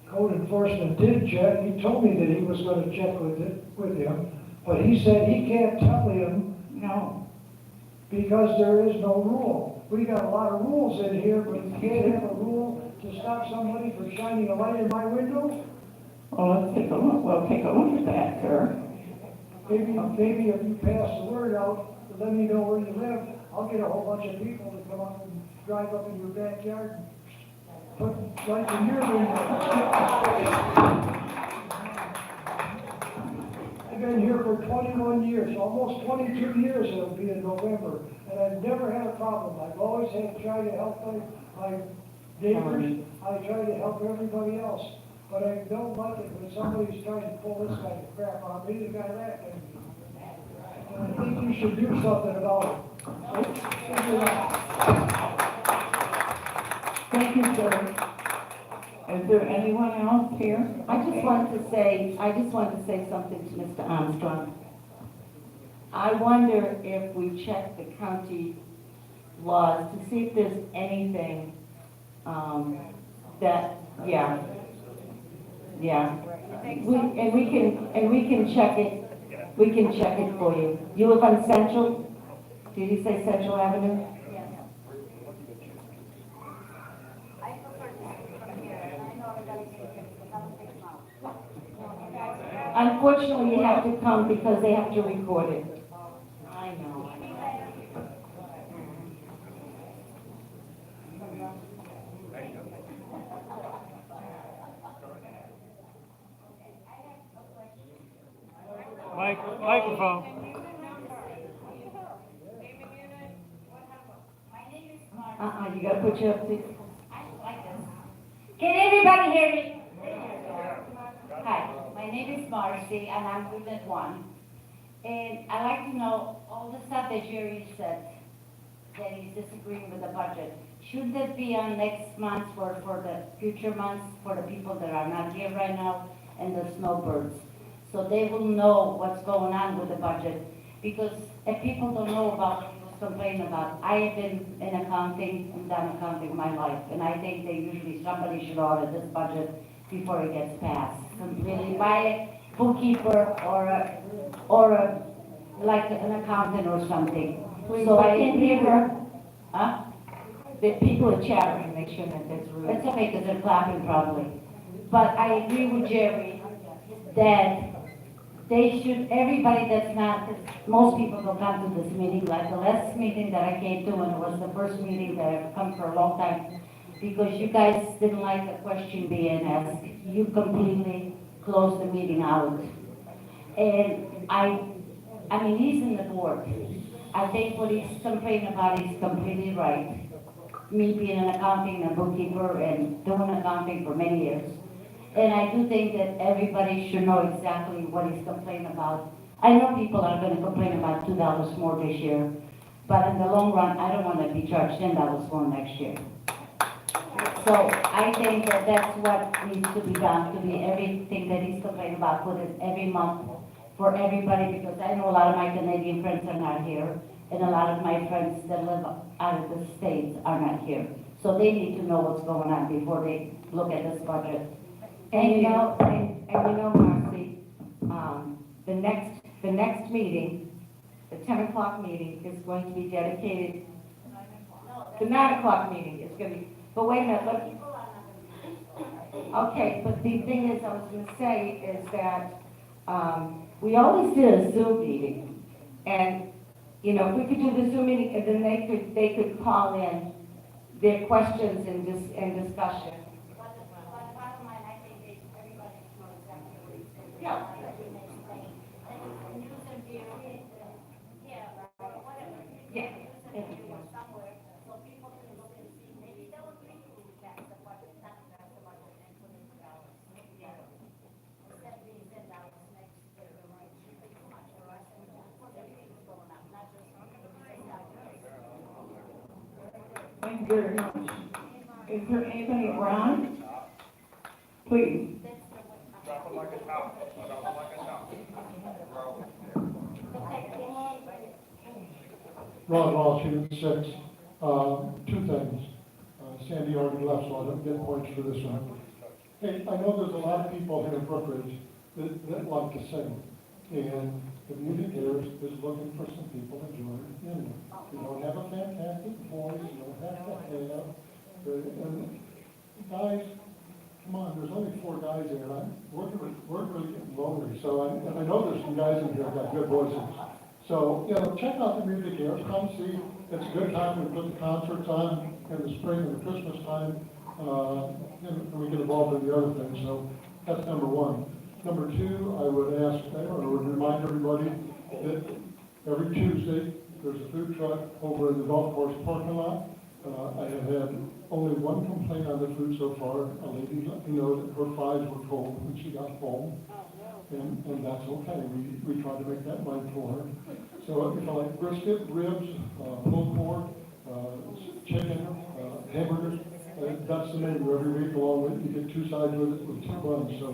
Code enforcement did check. He told me that he was going to check with him, but he said he can't tell him No. because there is no rule. We got a lot of rules in here, but you can't have a rule to stop somebody from shining a light in my window? Well, let's take a look. We'll take a look at that, sir. Maybe if you pass the word out, to let me know where you live, I'll get a whole bunch of people to come up and drive up in your backyard and put lights in your window. I've been here for 21 years, almost 22 years it'll be in November, and I've never had a problem. I've always tried to help my neighbors, I try to help everybody else. But I don't like it when somebody's trying to pull this kind of crap on me, the guy that can. And I think you should do something about it. Figure it out. Thank you, sir. Is there anyone else here? I just wanted to say something to Mr. Armstrong. I wonder if we check the county laws to see if there's anything, that, yeah. We can check it for you. You live on Central? Did you say Central Avenue? Unfortunately, you have to come because they have to record it. I know. Microphone. You gotta put your, Can everybody hear me? Hi, my name is Marcy, and I'm Unit 1. And I'd like to know all the stuff that Jerry said, that he's disagreeing with the budget. Should that be on next month or for the future months, for the people that are not here right now, and the snowbirds? So they will know what's going on with the budget. Because if people don't know about what people's complaining about, I have been in accounting and done accounting my life, and I think that usually somebody should audit this budget before it gets passed. Completely by a bookkeeper or like an accountant or something. So I can't hear her. Huh? The people are chattering, make sure that that's rude. It's okay, because they're clapping probably. But I agree with Jerry that they should, everybody that's not, 'cause most people don't come to this meeting, like the last meeting that I came to, and it was the first meeting that I've come for a long time, because you guys didn't like the question being asked. You completely closed the meeting out. And I mean, he's in the board. I think what he's complaining about is completely right. Me being an accounting and bookkeeper and doing accounting for many years. And I do think that everybody should know exactly what he's complaining about. I know people are gonna complain about $2 more this year, but in the long run, I don't wanna be charged $10 more next year. So I think that that's what needs to be done, to be everything that he's complaining about, put it every month for everybody, because I know a lot of my Canadian friends are not here, and a lot of my friends that live out of the States are not here. So they need to know what's going on before they look at this budget. And you know, Marcy, the next meeting, the 10 o'clock meeting is going to be dedicated, the 9 o'clock meeting is going to be, but wait a minute, okay, but the thing is, I was going to say is that we always did a Zoom meeting, and, you know, if we could do the Zoom meeting, and then they could call in their questions and discussion. But the bottom line, I think is everybody knows exactly what he's saying. Yeah. News and view, yeah, or whatever. Yeah. News and view or somewhere, so people can look and see, maybe they'll agree to tax the budget, not tax the budget and put in the dollars. Yeah. Instead of being $10 next year, like, too much for us, and of course, everything's going up, not just $10. Thank you very much. Is there anybody around? Please. Drop it like a top, drop it like a top. Ron Walsh, Unit 6. Two things. Sandy already left, so I don't get points for this one. Hey, I know there's a lot of people here in Brookridge that like to sing. And the music here is looking for some people to join in. You don't have a fantastic voice, you don't have to have. And guys, come on, there's only 4 guys here, and we're really getting lonely. So I know there's some guys in here that got good voices. So, you know, check out the music here, come see. It's a good time to put the concerts on in the spring and the Christmas time, and we get involved in the other things. So that's number 1. Number 2, I would ask, or would remind everybody that every Tuesday, there's a food truck over in the golf course parking lot. I have had only one complaint on the food so far. A lady let me know that her fries were cold when she got home. And that's okay. We try to make that right for her. So if I like brisket, ribs, pulled pork, chicken, hamburgers, that's the menu every week along with, you get 2 sides with it with 2 buns. So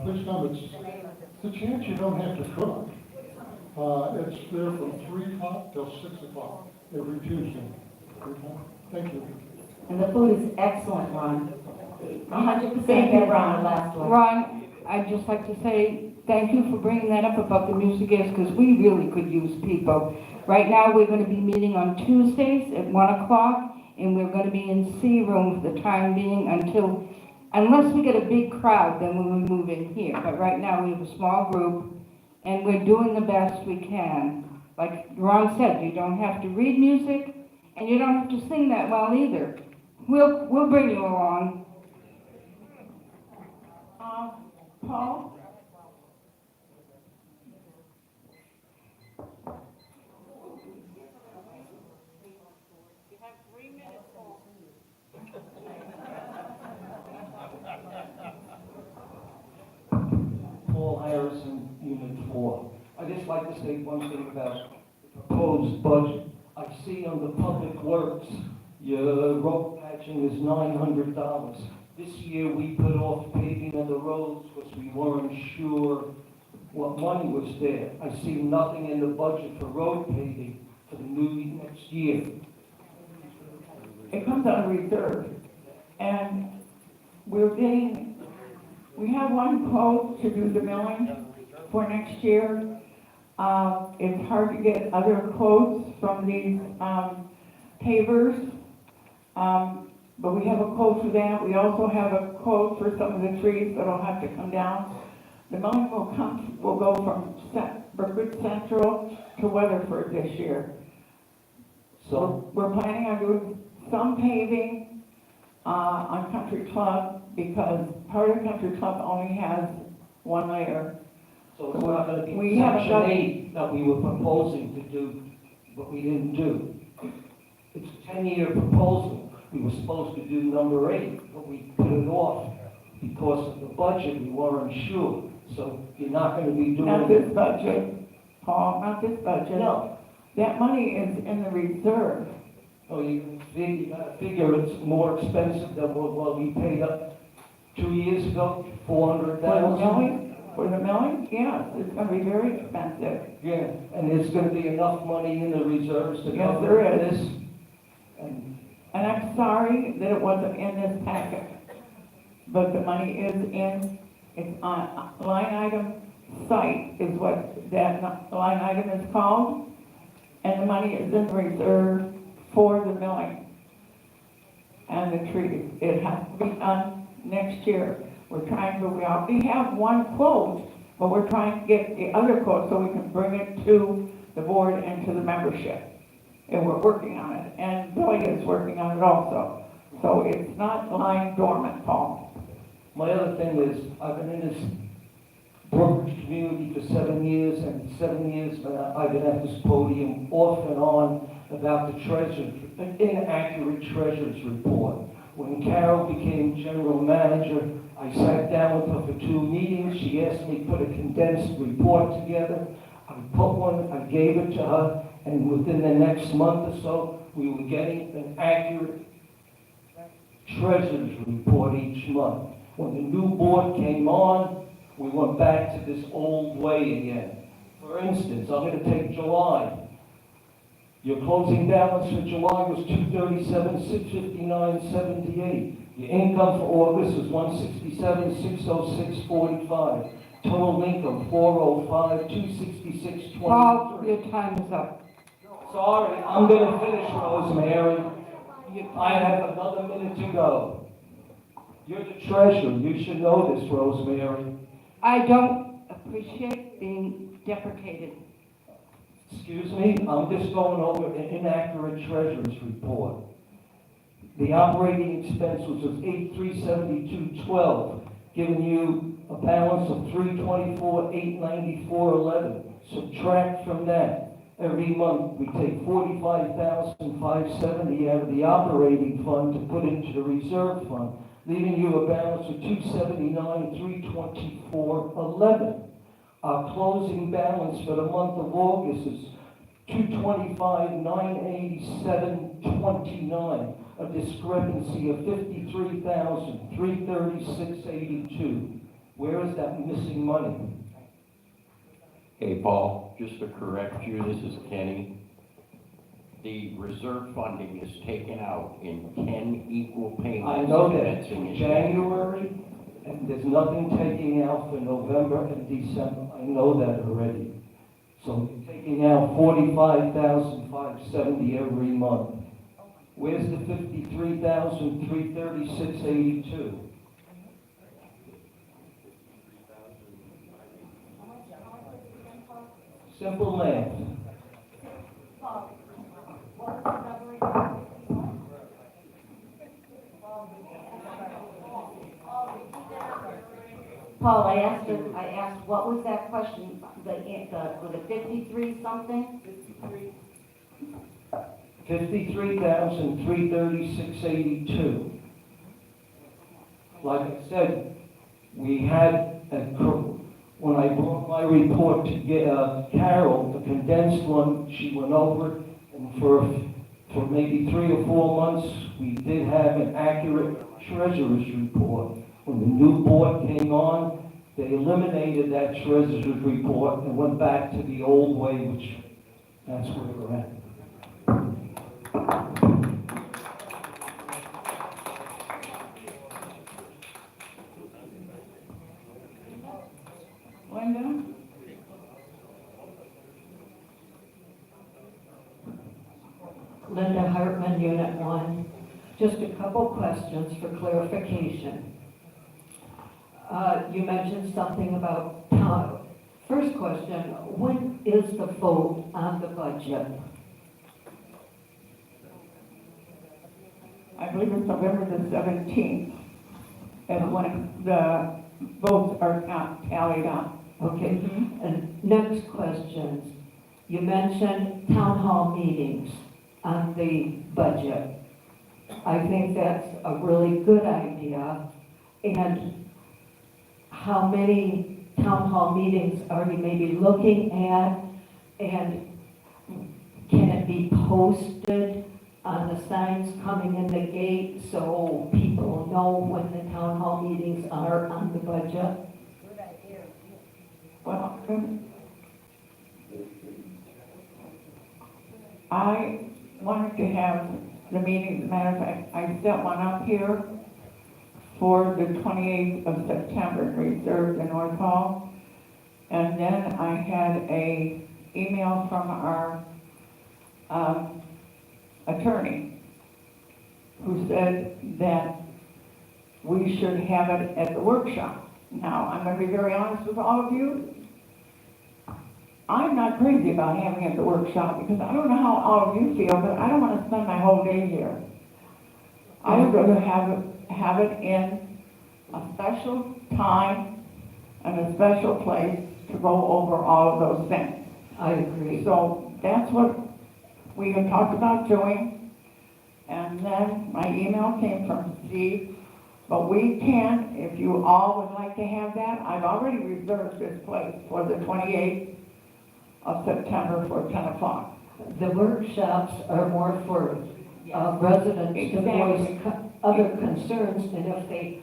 please come. It's a chance you don't have to cook. It's there from 3 o'clock till 6 o'clock every Tuesday. Thank you. And the food is excellent, Ron. 100% Thank you, better Ron. than the last one. Ron, I'd just like to say thank you for bringing that up about the music airs, because we really could use people. Right now, we're going to be meeting on Tuesdays at 1 o'clock, and we're going to be in C room for the time being unless we get a big crowd, then we will move in here. But right now, we have a small group, and we're doing the best we can. Like Ron said, you don't have to read music, and you don't have to sing that well either. We'll bring you along. Paul? You have 3 minutes, Paul. Paul Harrison, Unit 4. I'd just like to say one thing about the proposed budget. I see on the Public Works, your road patching is $900. This year, we put off paving of the roads because we weren't sure what money was there. I see nothing in the budget for road paving for the next year. It comes out of reserve. And we have one quote to do the milling for next year. It's hard to get other quotes from these pavers. But we have a quote for that. We also have a quote for some of the trees that'll have to come down. The milling will go from Brookridge Central to Weatherford this year. So, We're planning on doing some paving on Country Club because part of Country Club only has 1 layer. so it's not going to be We haven't Section done- 8 that we were proposing to do, but we didn't do. It's a 10-year proposal. We were supposed to do number 8, but we put it off because of the budget. We weren't sure. So you're not going to be doing Not this budget, Paul, not this budget. No. That money is in the reserve. Oh, you gotta figure it's more expensive than what we paid up 2 years ago, For the $400,000. milling, For the milling, yes, it's gonna be very expensive. Yeah, and there's gonna be enough money in the reserves to Yes, cover there is. this? And And I'm sorry that it wasn't in this packet, but the money is in, it's on, line item site is what that line item is called, and the money is in reserve for the milling and the trees. It has to be done next year. We're trying to, we already have one quote, but we're trying to get the other quote so we can bring it to the board and to the membership. And we're working on it, and Billy is working on it also. So it's not lying dormant, Paul. my other thing is, I've been in this Brookridge community for 7 years, and 7 years I've been at this podium off and on about the an inaccurate treasurer's report. When Carol became general manager, I sat down with her for 2 meetings. She asked me to put a condensed report together. I put one, I gave it to her, and within the next month or so, we were getting an accurate treasurer's report each month. When the new board came on, we went back to this old way again. For instance, I'm going to take July. Your closing balance for July was $237,659.78. Your income for August was $167,606.45. Total income $405,266.23. Paul, your time is up. Sorry, I'm going to finish, Rosemary. I have another minute to go. You're the treasurer. You should know this, Rosemary. I don't appreciate being deprecated. Excuse me, I'm just going over an inaccurate treasurer's report. The operating expenses was $8,372.12, giving you a balance of $324,894.11. Subtract from that. Every month, we take $45,570 out of the operating fund to put into the reserve fund, leaving you a balance of $279,324.11. Our closing balance for the month of August is $225,987.29, a discrepancy of $53,336.82. Where is that missing money? Hey, Paul, just to correct you, this is Kenny. The reserve funding is taken out in 10 equal payments. I know that commencing in in January, and there's nothing taking out for November and December. I know that already. So you're taking out $45,570 every month. Where's the $53,336.82? Simple math. Paul, I asked, what was that question? Was it 53 something? $53,336.82. Like I said, we had when I brought my report to get Carol, the condensed one, she went over it, and for maybe 3 or 4 months, we did have an accurate treasurer's report. When the new board came on, they eliminated that treasurer's report and went back to the old way, which that's where we're at. Linda? Linda Hartman, Unit 1. Just a couple questions for clarification. You mentioned something about time. First question, when is the vote on the budget? I believe it's November the 17th, and when the votes are tallied up. Okay, and next question, you mentioned town hall meetings on the budget. I think that's a really good idea. And how many town hall meetings are you maybe looking at? And can it be posted on the signs coming in the gate so people know when the town hall meetings are on the budget? Well, I wanted to have the meeting, as a matter of fact, I set one up here for the 28th of September, reserved in North Hall. And then I had a email from our attorney who said that we should have it at the workshop. Now, I'm going to be very honest with all of you. I'm not crazy about having it at the workshop because I don't know how all of you feel, but I don't want to spend my whole day here. I would rather have it in a special time and a special place to go over all of those things. I agree. So that's what we had talked about doing. And then my email came from Steve, but we can, if you all would like to have that, I've already reserved this place for the 28th of September for 10 o'clock. The workshops are more for residents to voice other concerns, and if they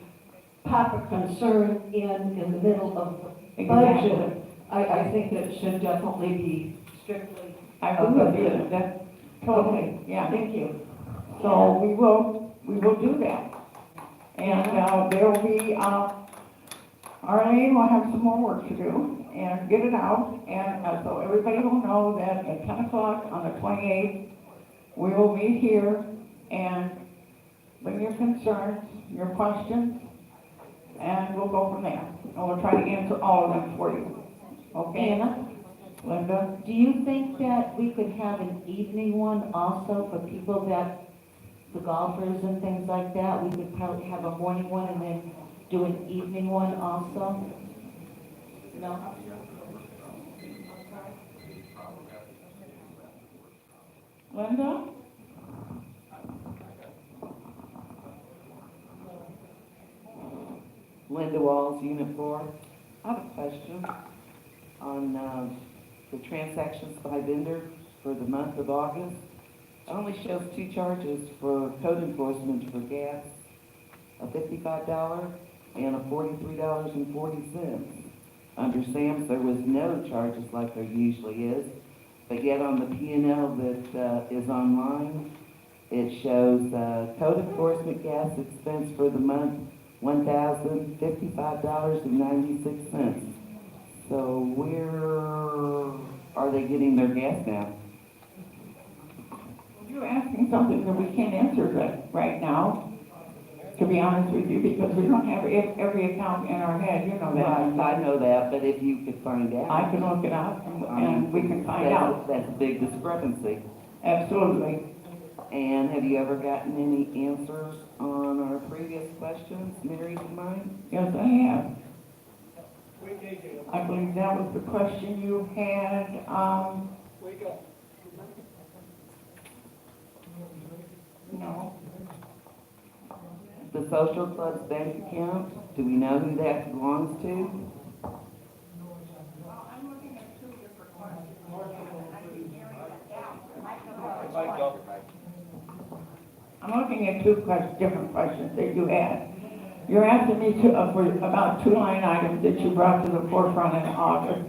pop a concern in the middle of the budget, I think it should definitely be strictly. I agree with you, that, totally, yeah. Thank you. So we will do that. And there will be, Arlene will have some more work to do and get it out. And so everybody will know that at 10 o'clock on the 28th, we will meet here and bring your concerns, your questions, and we'll go from there. And we'll try to answer all of them for you. Okay? Anna, Linda? do you think that we could have an evening one also for people that, the golfers and things like that? We could probably have a morning one and then do an evening one also? No? Linda? Linda Walls, Unit 4. I have a question on the transactions by vendor for the month of August. It only shows 2 charges for code enforcement for gas, a $55 and a $43.40. Under Sam's, there was no charges like there usually is, but yet on the P&L that is online, it shows code enforcement gas expense for the month, $1,055.96. So where are they getting their gas now? You're asking something that we can't answer right now, to be honest with you, because we don't have every account in our head, you know that. Right, I know that, but if you could find out. I can look it up and we can find out. That's a big discrepancy. Absolutely. And have you ever gotten any answers on our previous questions, Mary, to mine? Yes, I have. I believe that was the question you had, no. The social club's bank account, do we know who that belongs to? I'm looking at two different questions that you had. You're asking me for about 2 line items that you brought to the forefront in August.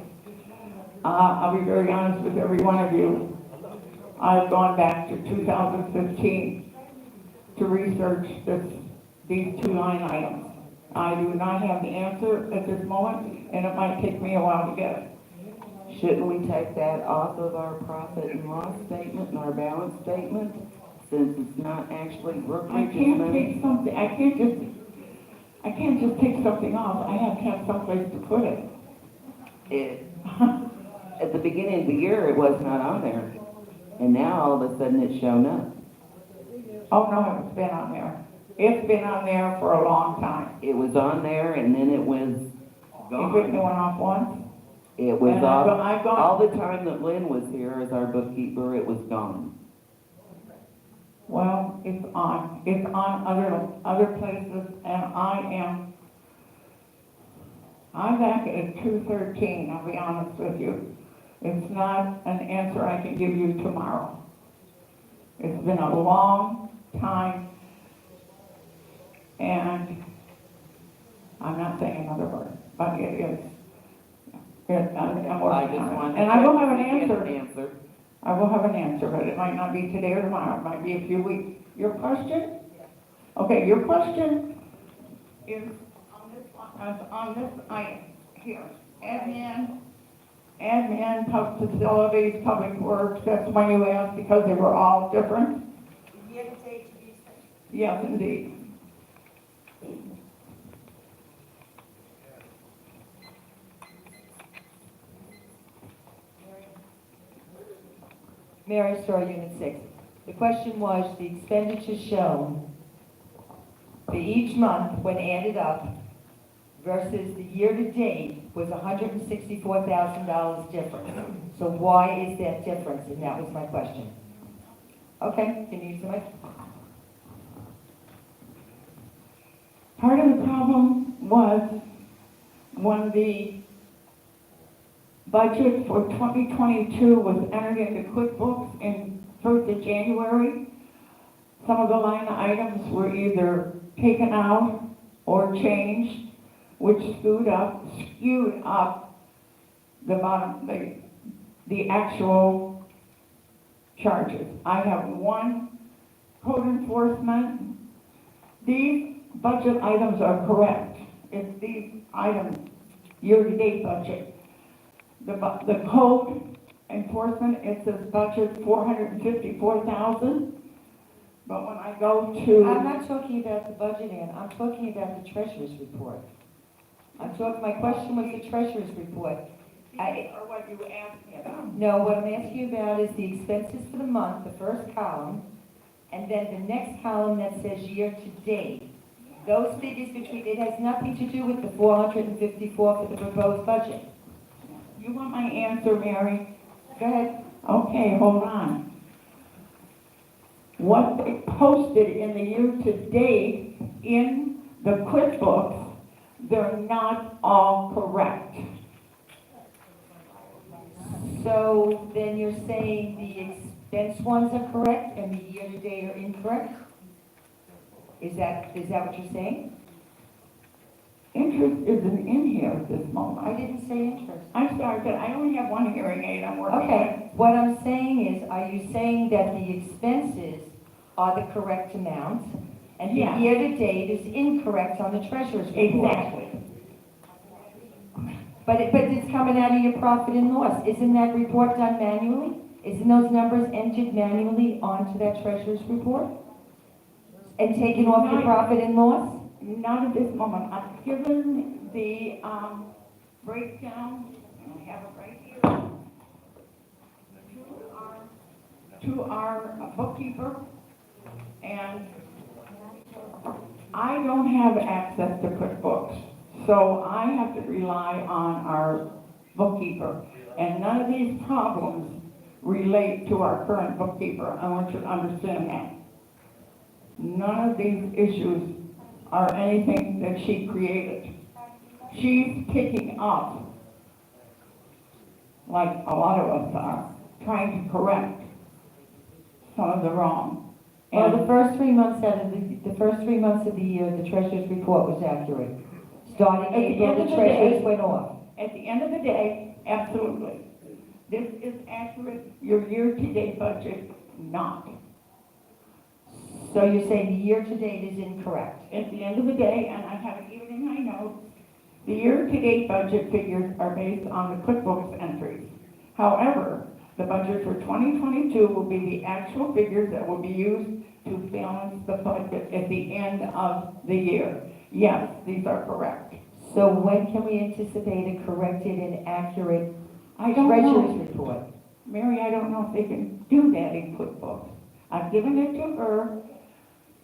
I'll be very honest with every one of you. I've gone back to 2015 to research these 2 line items. I do not have the answer at this moment, and it might take me a while to get it. Shouldn't we take that off of our profit and loss statement and our balance statement, since it's not actually Brookridge's money? I can't just take something off. I have to have someplace to put it. At the beginning of the year, it was not on there, and now all of a sudden it's shown up. Oh, no, it's been on there. It's been on there for a long time. It was on there, and then it was gone. It went off once. It was And off. I've gone- All the time that Lynn was here as our bookkeeper, it was gone. Well, it's on. It's on other places, and I'm back at 213, I'll be honest with you. It's not an answer I can give you tomorrow. It's been a long time, and I'm not saying another word, but it is. I working just on it. wanted to. And I will have an check to see if answer. you had answer. I will have an answer, but it might not be today or tomorrow, it might be a few weeks. Your question? Okay, your question is on this item here. Admin, public facilities, public works, that's when you asked because they were all different? Year-to-date to be spent. Yes, indeed. Mary Story, Unit 6. The question was, the expenditures shown for each month when added up versus the year-to-date was $164,000 different. So why is that difference? And that was my question. Okay, can you use the mic? Part of the problem was when the budget for 2022 was entered into QuickBooks in 1st of January, some of the line items were either taken out or changed, which skewed up the bottom, the actual charges. I have one code enforcement. These budget items are correct. It's these items, year-to-date budget. The code enforcement, it says budget 454,000. But when I go to. I'm not talking about the budget, Ann. I'm talking about the treasurer's report. My question was the treasurer's report. Or what you asked me about. No, what I'm asking you about is the expenses for the month, the first column, and then the next column that says year-to-date. Those figures between, it has nothing to do with the 454 for the proposed budget. You want my answer, Mary? Go ahead. Okay, hold on. What they posted in the year-to-date in the QuickBooks, they're not all correct. So then you're saying the expense ones are correct and the year-to-date are incorrect? Is that what you're saying? Interest isn't in here at this moment. I didn't say interest. I'm sorry, but I only have one hearing aid I'm working on. Okay, what I'm saying is, are you saying that the expenses are the correct amount and the Yeah. year-to-date is incorrect on the treasurer's report? Exactly. But it's coming out of your profit and loss. Isn't that report done manually? Isn't those numbers entered manually onto that treasurer's report? And taken off your profit and loss? Not at this moment. I've given the breakdown, and I have it right here, to our bookkeeper, and I don't have access to QuickBooks, so I have to rely on our bookkeeper. And none of these problems relate to our current bookkeeper. I want you to understand that. None of these issues are anything that she created. She's picking up, like a lot of us are, trying to correct some of the wrong. Well, And the first 3 months of the year, the treasurer's report was accurate. Starting At the end April, of the the treasurer's day- went off. at the end of the day, absolutely. This is accurate, your year-to-date budget, not. So you're saying the year-to-date is incorrect? At the end of the day, and I have it even in my notes, the year-to-date budget figures are based on the QuickBooks entries. However, the budget for 2022 will be the actual figures that will be used to balance the budget at the end of the year. Yes, these are correct. So when can we anticipate a corrected and accurate I don't treasurer's know, report? Mary, I don't know if they can do that in QuickBooks. I've given it to her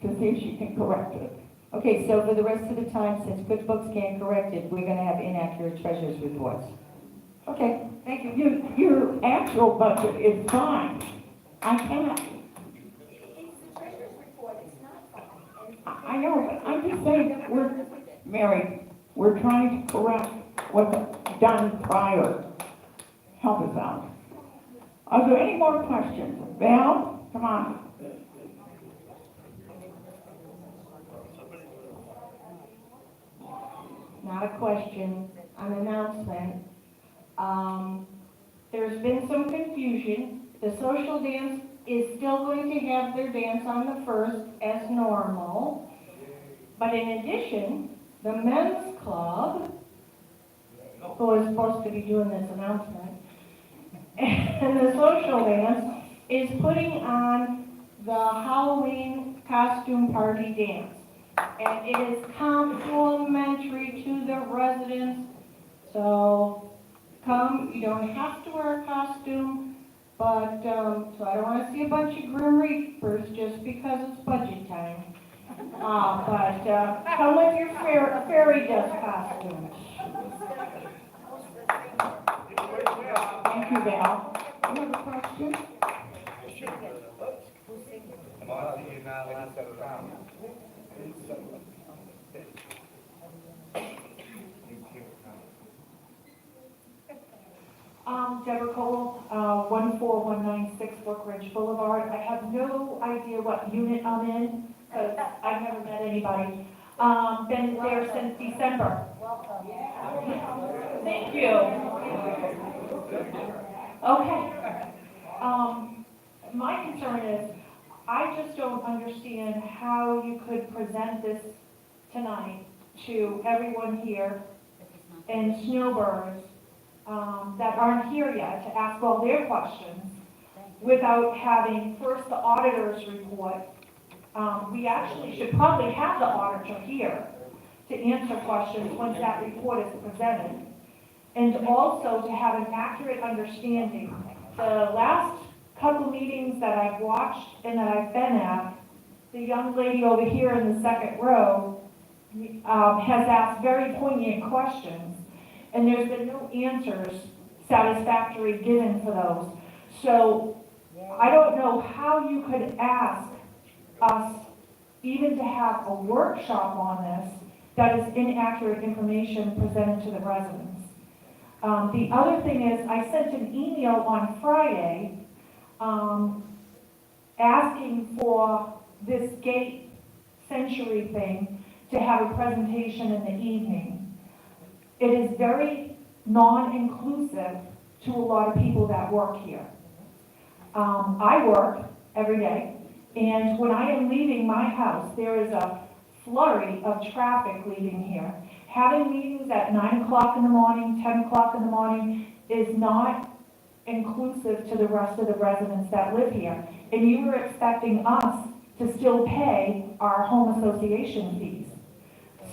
to see if she can correct it. Okay, so for the rest of the time, since QuickBooks can't correct it, we're gonna have inaccurate treasurer's reports. Okay, thank you. Your actual budget is fine. I cannot, It's the treasurer's report, it's not fine. And I know, but I'm just saying, Mary, we're trying to correct what's done prior. Help us out. Are there any more questions? Val, come on. Not a question, an announcement. There's been some confusion. The social dance is still going to have their dance on the 1st as normal. But in addition, the men's club, who is supposed to be doing this announcement, and the social dance is putting on the Halloween costume party dance. And it is complimentary to the residents. So come, you don't have to wear a costume, but, so I don't want to see a bunch of Grim Reapers just because it's budget time. Come with your fairy dust costume. Thank you, Val. You have a question? Deborah Cole, 14196 Brookridge Boulevard. I have no idea what unit I'm in, because I've never met anybody. Been there since December. Thank you. Okay. My concern is, I just don't understand how you could present this tonight to everyone here and snowbirds that aren't here yet to ask all their questions without having first the auditor's report. We actually should probably have the auditor here to answer questions once that report is presented. And also to have an accurate understanding. The last couple meetings that I've watched and that I've been at, the young lady over here in the second row has asked very poignant questions, and there's been no answers satisfactory given for those. So I don't know how you could ask us even to have a workshop on this that is inaccurate information presented to the residents. The other thing is, I sent an email on Friday asking for this gate century thing to have a presentation in the evening. It is very non-inclusive to a lot of people that work here. I work every day, and when I am leaving my house, there is a flurry of traffic leaving here. Having meetings at 9 o'clock in the morning, 10 o'clock in the morning is not inclusive to the rest of the residents that live here. And you were expecting us to still pay our home association fees.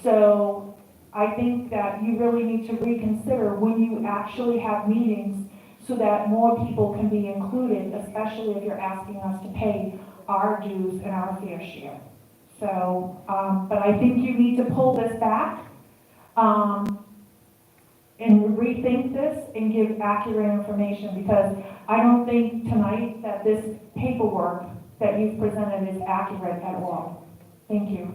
So I think that you really need to reconsider when you actually have meetings so that more people can be included, especially if you're asking us to pay our dues and our fair share. So, but I think you need to pull this back and rethink this and give accurate information, because I don't think tonight that this paperwork that you've presented is accurate at all. Thank you.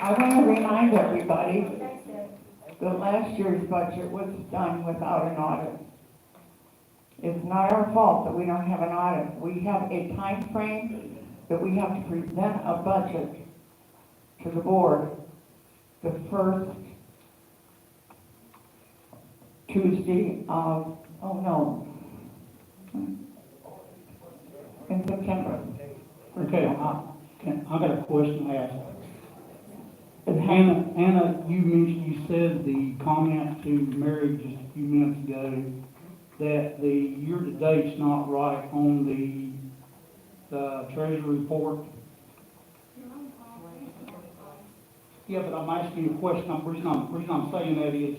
I want to remind everybody that last year's budget was done without an audit. It's not our fault that we don't have an audit. We have a time frame that we have to present a budget to the board the first Tuesday of, in September. Okay, I got a question to ask. Anna, you said the comment to Mary just a few minutes ago that the year-to-date's not right on the treasury report. Yeah, but I'm asking you a question. The reason I'm saying that is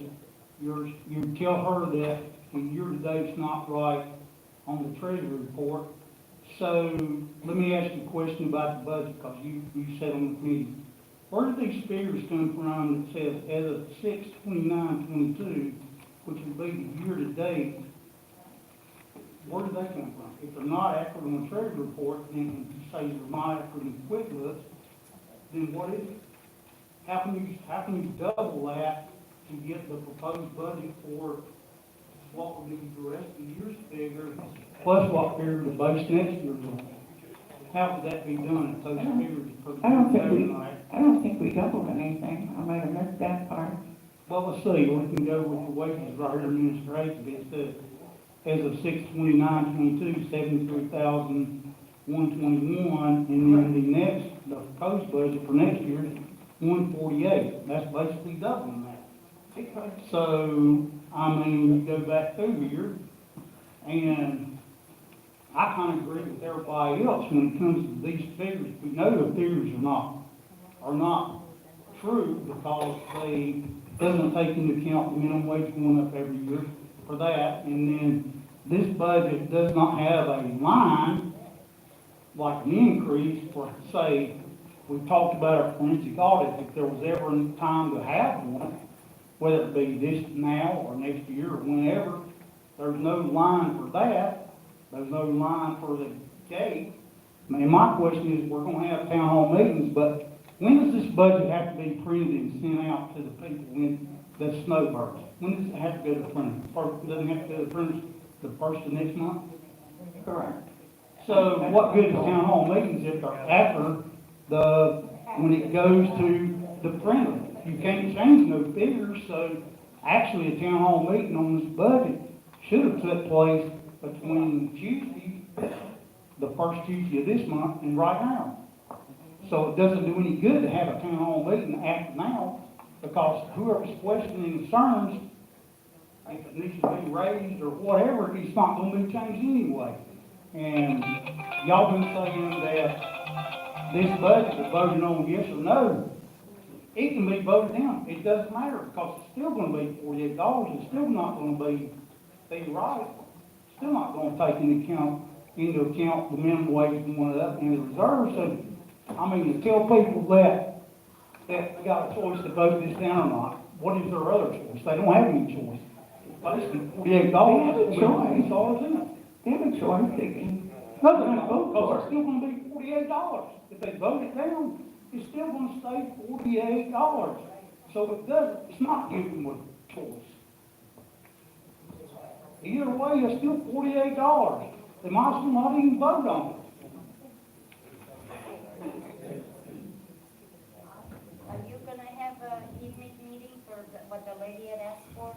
you tell her that the year-to-date's not right on the treasury report. So let me ask you a question about the budget, because you said on the committee. Where do these figures come from that says as of 6/29/22, which would be the year-to-date? Where do they come from? If they're not accurate on the treasury report, and you say they're not accurate in the quick looks, then what is it? How can you double that to get the proposed budget for what would be the rest of the year's figure, plus what figure the base next year's on? How would that be done if those figures are I don't think we, right? I don't think we doubled anything. I might have missed that part. Well, let's see, we can go with the wages right here, administrative, it says, as of 6/29/22, 73,121, and then the proposed budget for next year is 148. That's basically doubling that. So, I mean, you go back through here, and I kind of agree with everybody else when it comes to these figures. We know the figures are not true because they doesn't take into account the minimum wage going up every year for that. And then this budget does not have a line like an increase for, say, we talked about our forensic audit, if there was ever a time to have one, whether it be this now or next year or whenever, there's no line for that. There's no line for the gate. And my question is, we're gonna have town hall meetings, but when does this budget have to be printed and sent out to the people when the snow burns? When does it have to go to the printer? First, doesn't it have to go to the printers the first of next month? Correct. So what good is town hall meetings if they're after when it goes to the printer? You can't change no figures, so actually a town hall meeting on this budget should have took place between Tuesday, the first Tuesday of this month, and right now. So it doesn't do any good to have a town hall meeting after now, because whoever's questioning concerns, if it needs to be raised or whatever, it's not gonna be changed anyway. And y'all been saying that this budget is voted on yes or no. It can be voted down, it doesn't matter, because it's still gonna be $48, it's still not gonna be right. Still not gonna take into account the minimum wage going up and the reserve. So, I mean, to tell people that they got a choice to vote this down or not, what is their other choice? They don't have any choice. Basically, $48. They have a choice. They have a choice, they can. No, they're not vote for it. It's still gonna be $48. If they vote it down, it's still gonna stay $48. So it's not giving them a choice. Either way, it's still $48. They might as well not even vote on it. Are you gonna have an evening meeting for what the lady had asked for?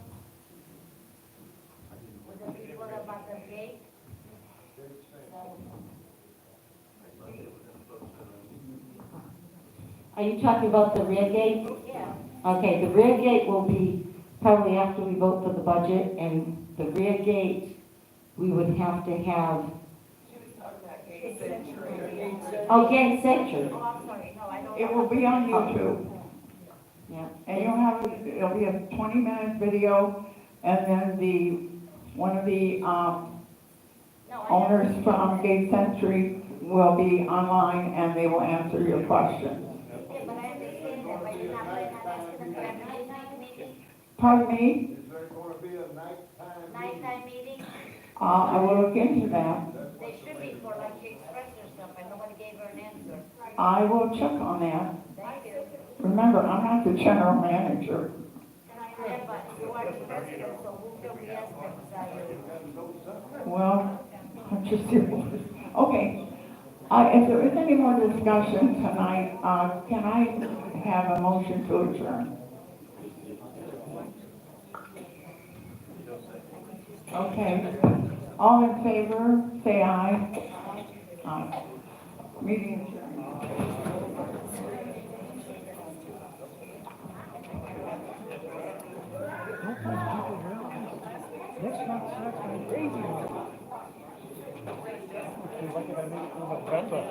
With the people about the gate? Are you talking about the rear gate? Yeah. Okay, the rear gate will be probably after we vote for the budget, and the rear gate, we would have to have. Oh, Gate Century. Oh, I'm sorry, no, I don't. It will be on YouTube. Yeah. And it'll be a 20-minute video, and then one of the, owners from Gate Century will be online, and they will answer your questions. Yeah, but I understand that, but you're not planning on asking them to have a midnight meeting? Pardon me? Is there gonna be a nighttime? Nighttime meeting? I will look into that. They should be for like the Express or something, nobody gave her an answer. I will check on that. Thank you. Remember, I'm not the general manager. Yeah, but you are the president, so who can we ask them beside you? Well, I'm just okay. If there is any more discussion tonight, can I have a motion to adjourn? Okay. All in favor, say aye. Aye. Meeting adjourned. That's not crazy. Like if I made it through November.